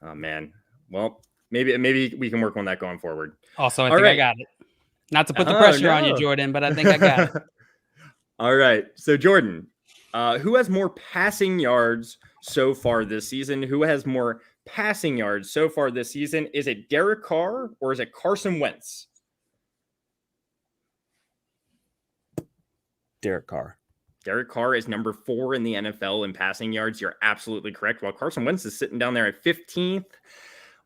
Oh man. Well, maybe we can work on that going forward. Also, I think I got it. Not to put the pressure on you, Jordan, but I think I got it. All right. So, Jordan, who has more passing yards so far this season? Who has more passing yards so far this season? Is it Derek Carr or is it Carson Wentz? Derek Carr. Derek Carr is number 4 in the NFL in passing yards. You're absolutely correct. While Carson Wentz is sitting down there at 15th.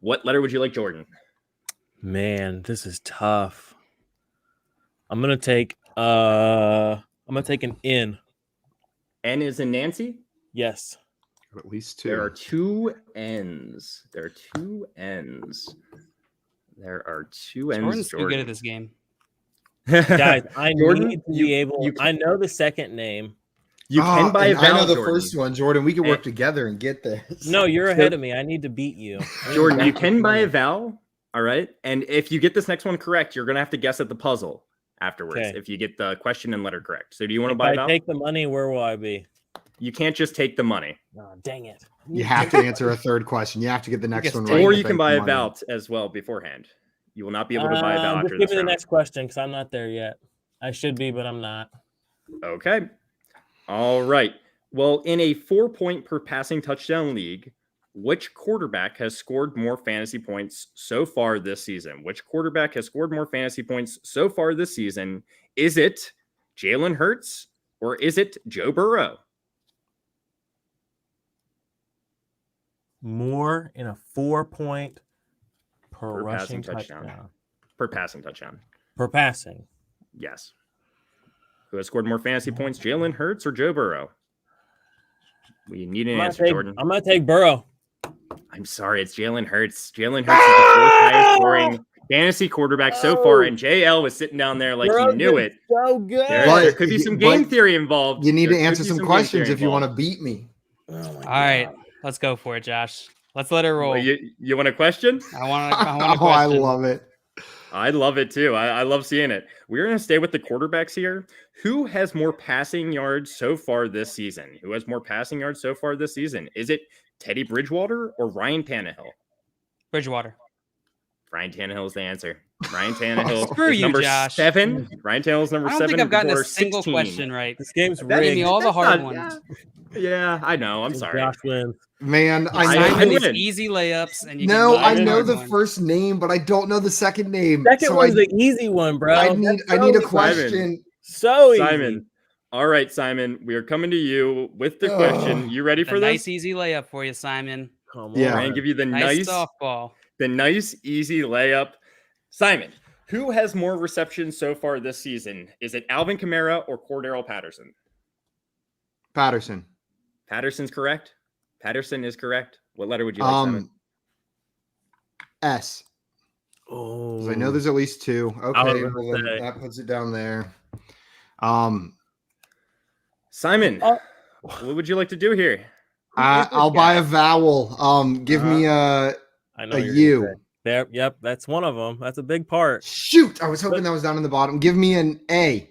What letter would you like, Jordan? Man, this is tough. I'm gonna take an N. N is in Nancy? Yes. At least 2. There are 2 N's. There are 2 N's. There are 2 N's. Jordan's too good at this game. Guys, I Jordan, need to be able. I know the second name. You can buy a vowel, I know the Jordan. first one, Jordan. We can work together and get this. No, you're ahead of me. I need to beat you. Jordan, you can buy a vowel. All right. And if you get this next one correct, you're going to have to guess at the puzzle afterwards. Okay. If you get the question and letter correct. So do you want to If buy a I vowel? take the money, where will I be? You can't just take the money. Oh, dang it. You have to answer a third question. You have to get the next one Or right. Or to you can bank buy the a money. vowel as well beforehand. You will not be able to buy a vowel Just after give this me the round. next question because I'm not there yet. I should be, but I'm not. Okay. All right. Well, in a 4-point per passing touchdown league, which quarterback has scored more fantasy points so far this season? Which quarterback has scored more fantasy points so far this season? Is it Jalen Hurts or is it Joe Burrow? More in a 4-point per Per rushing passing touchdown. touchdown. Per passing touchdown. Per passing. Yes. Who has scored more fantasy points, Jalen Hurts or Joe Burrow? We need an answer, Jordan. I'm going to take Burrow. I'm sorry, it's Jalen Hurts. Jalen Hurts is the 4th highest scoring fantasy quarterback so far, and JL was sitting down there like Burrow he knew is it. So good. There could be some game theory involved. You need There to could answer be some game questions theory if you want to involved. beat me. Oh my All right, let's go for it, Josh. Let's let it roll. Well, you want a question? I want a Oh, I question. love it. I love it too. I love seeing it. We're going to stay with the quarterbacks here. Who has more passing yards so far this season? Who has more passing yards so far this season? Is it Teddy Bridgewater or Ryan Tannehill? Bridgewater. Ryan Tannehill is the answer. Ryan Tannehill Screw is you, number Josh. 7. Ryan Tannehill is number I don't 7. think I've gotten a Bridgewater single 16. question right. This game's Give me rigged. all the That's hard not- ones. Yeah, I know. I'm sorry. Josh wins. Man, I I know. Simon, these win. easy layups, and you No, can I do know hard the ones. first name, but I don't know the second name. Second So one's the easy one, bro. I need That's a so question. So easy. Simon. All right, Simon. We are coming to you with the question. You ready A for nice this? easy layup for you, Simon. Come Yeah. I'm on. going to give you the Nice nice, softball. easy layup. Simon, who has more receptions so far this season? Is it Alvin Kamara or Cordero Patterson? Patterson. Patterson's correct. Patterson is correct. What letter would you like, Simon? S. Oh, 'Cause I know there's at least 2. I was Okay, gonna well, then say. that puts it down there. Simon, Oh. what would you like to do here? I'll buy a vowel. Give me I know a you're gonna U. say. There, yep, that's one of them. That's a big part. Shoot, I was hoping that was down in the bottom. Give me an A.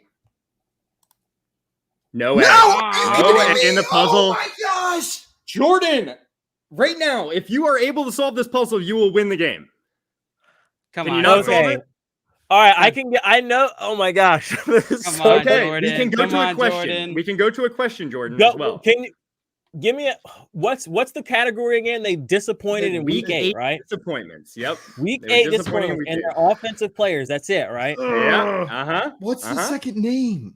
No, No! A. Oh, No A in the puzzle. Oh my gosh! Jordan, right now, if you are able to solve this puzzle, you will win the game. Come Can on, you not Jordan. solve Okay. it? All right, I can get. I know. Oh my gosh. This is Come so on, good. Okay, Jordan. we can go Come to a on, question. Jordan. We can go to a question, Jordan, Go, as well. Can you give me a what's the category again? They disappointed in week 8, right? Disappointments. Yep. Week They were 8 disappointing in disappointment, week and eight. they're offensive players. That's it, right? Yeah. Uh-huh. What's the Uh-huh. second name?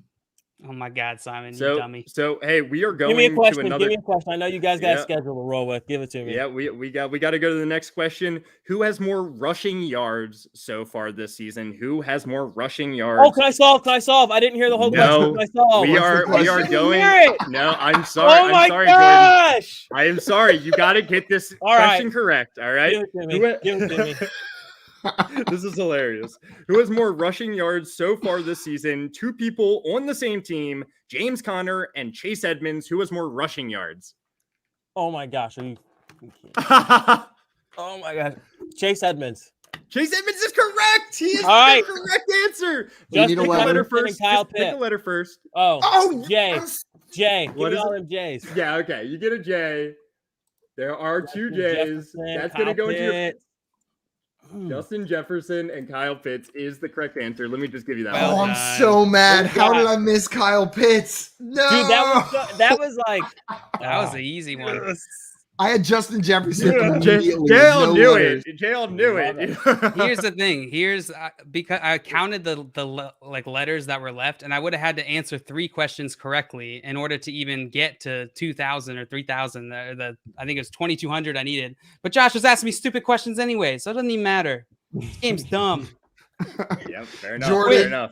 Oh my God, Simon, you So, dummy. hey, we are going Give me a question. to another. Give me a question. I know you guys got a Yeah. schedule to roll with. Give it to me. Yeah, we got to go to the next question. Who has more rushing yards so far this season? Who has more rushing yards? Oh, can I solve? Can I solve? I didn't hear the whole No, question. Can I solve? we what's the are question? going. Hear it. No, I'm sorry. Oh my I'm sorry, Jordan. gosh! I am sorry. You got to get this All question right. correct. All right. Give it to me. Who- Give it to me. This is hilarious. Who has more rushing yards so far this season? 2 people on the same team, James Conner and Chase Edmonds. Who has more rushing yards? Oh my gosh! Are you? Chase Oh my gosh! Chase Edmonds. Edmonds is correct. He is All right. the correct answer. You Just need a pick letter a letter Letter first. first. Kyle Just pick a Pitt. letter first. Oh, Oh, J. yes. J. What Give me is all it? them J's. Yeah, okay. You get a J. There are 2 Justin J's. Jefferson, That's Kyle going to go into your Pitts. Justin Jefferson and Kyle Pitts is the correct answer. Let me just give you that Well Oh, one. I'm done. so mad. How God. did I miss Kyle Pitts? No. Dude, that was like That was the easy one. I had Justin Jefferson Yeah, immediately. JL no knew letters. it. JL knew it. Here's the thing. Here's because I counted the like letters that were left, and I would have had to answer 3 questions correctly in order to even get to 2,000 or 3,000. I think it was 2,200 I needed. But Josh was asking me stupid questions anyway, so it doesn't even matter. This game's dumb. Yep, fair enough. Jordan, fair enough.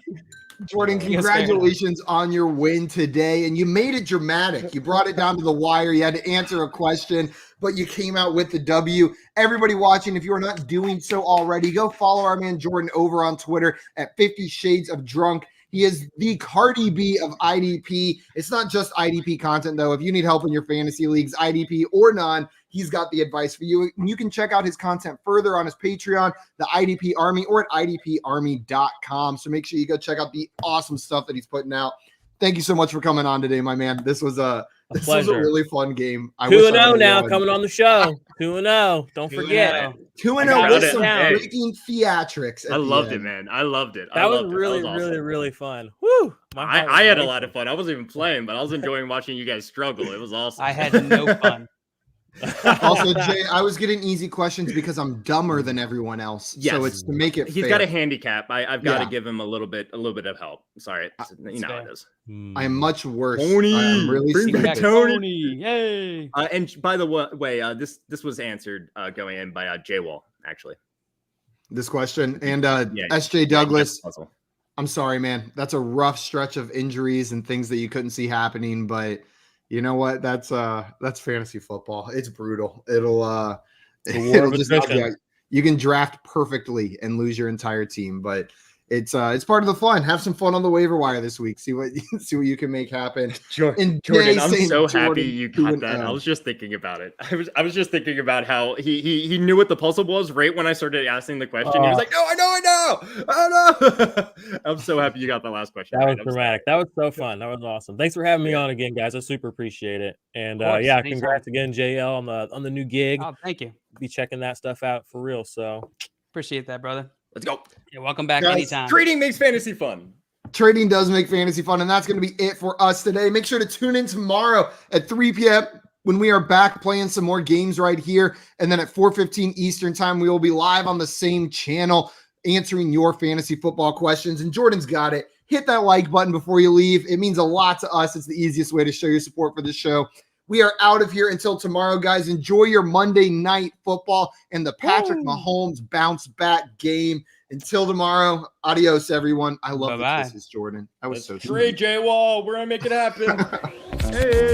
Jordan, Yes, fair congratulations on your win today. And you made it dramatic. You brought it down to the wire. You had to answer a question, but you came out with the W. Everybody watching, if you are not doing so already, go follow our man Jordan over on Twitter at 50 Shades of Drunk. He is the Cardi B of IDP. It's not just IDP content, though. If you need help in your fantasy leagues, IDP or non, he's got the advice for you. And you can check out his content further on his Patreon, the IDP Army, or at idparmy.com. So make sure you go check out the awesome stuff that he's putting out. Thank you so much for coming on today, my man. This was a really fun game. 2-0 now coming on the show. 2-0. Don't forget. 2-0 with some freaking theatrics. I loved it, man. I loved it. That was really fun. Woo! I had a lot of fun. I wasn't even playing, but I was enjoying watching you guys struggle. It was awesome. I had no fun. Also, Jay, I was getting easy questions because I'm dumber than everyone else. Yes. So it's to make it He's fair. got a handicap. I've got to give him a little bit of help. Sorry. You know how it is. I am much worse. Tony, I'm really bring back stupid. Tony. Yay. And by the way, this was answered going in by Jay Wall, actually. This question. And SJ Douglas, puzzle. I'm sorry, man. That's a rough stretch of injuries and things that you couldn't see happening, but you know what? That's fantasy football. It's brutal. It'll just knock you out. You can draft perfectly and lose your entire team, but it's part of the fun. Have some fun on the waiver wire this week. See what you can make happen. Jordan, I'm so happy you got that. I was just thinking about it. I was just thinking about how he knew what the puzzle was right when I started asking the question. He was like, "No, I know. Oh no!" I'm so happy you got the last question. That was dramatic. That was so fun. That was awesome. Thanks for having me on again, guys. I super appreciate it. And congrats again, JL, on the new gig. Oh, thank you. Be checking that stuff out for real. So appreciate that, brother. Let's go. You're welcome back Guys, anytime. Trading makes fantasy fun. Trading does make fantasy fun, and that's going to be it for us today. Make sure to tune in tomorrow at 3 p.m. when we are back playing some more games right here. And then at 4:15 Eastern time, we will be live on the same channel answering your fantasy football questions. And Jordan's got it. Hit that like button before you leave. It means a lot to us. It's the easiest way to show your support for the show. We are out of here until tomorrow, guys. Enjoy your Monday night football and the Patrick Mahomes bounce back game. Until tomorrow, adios, everyone. I love the kisses, Jordan. That was so sweet. Trade J Wall. We're gonna make it happen. Hey.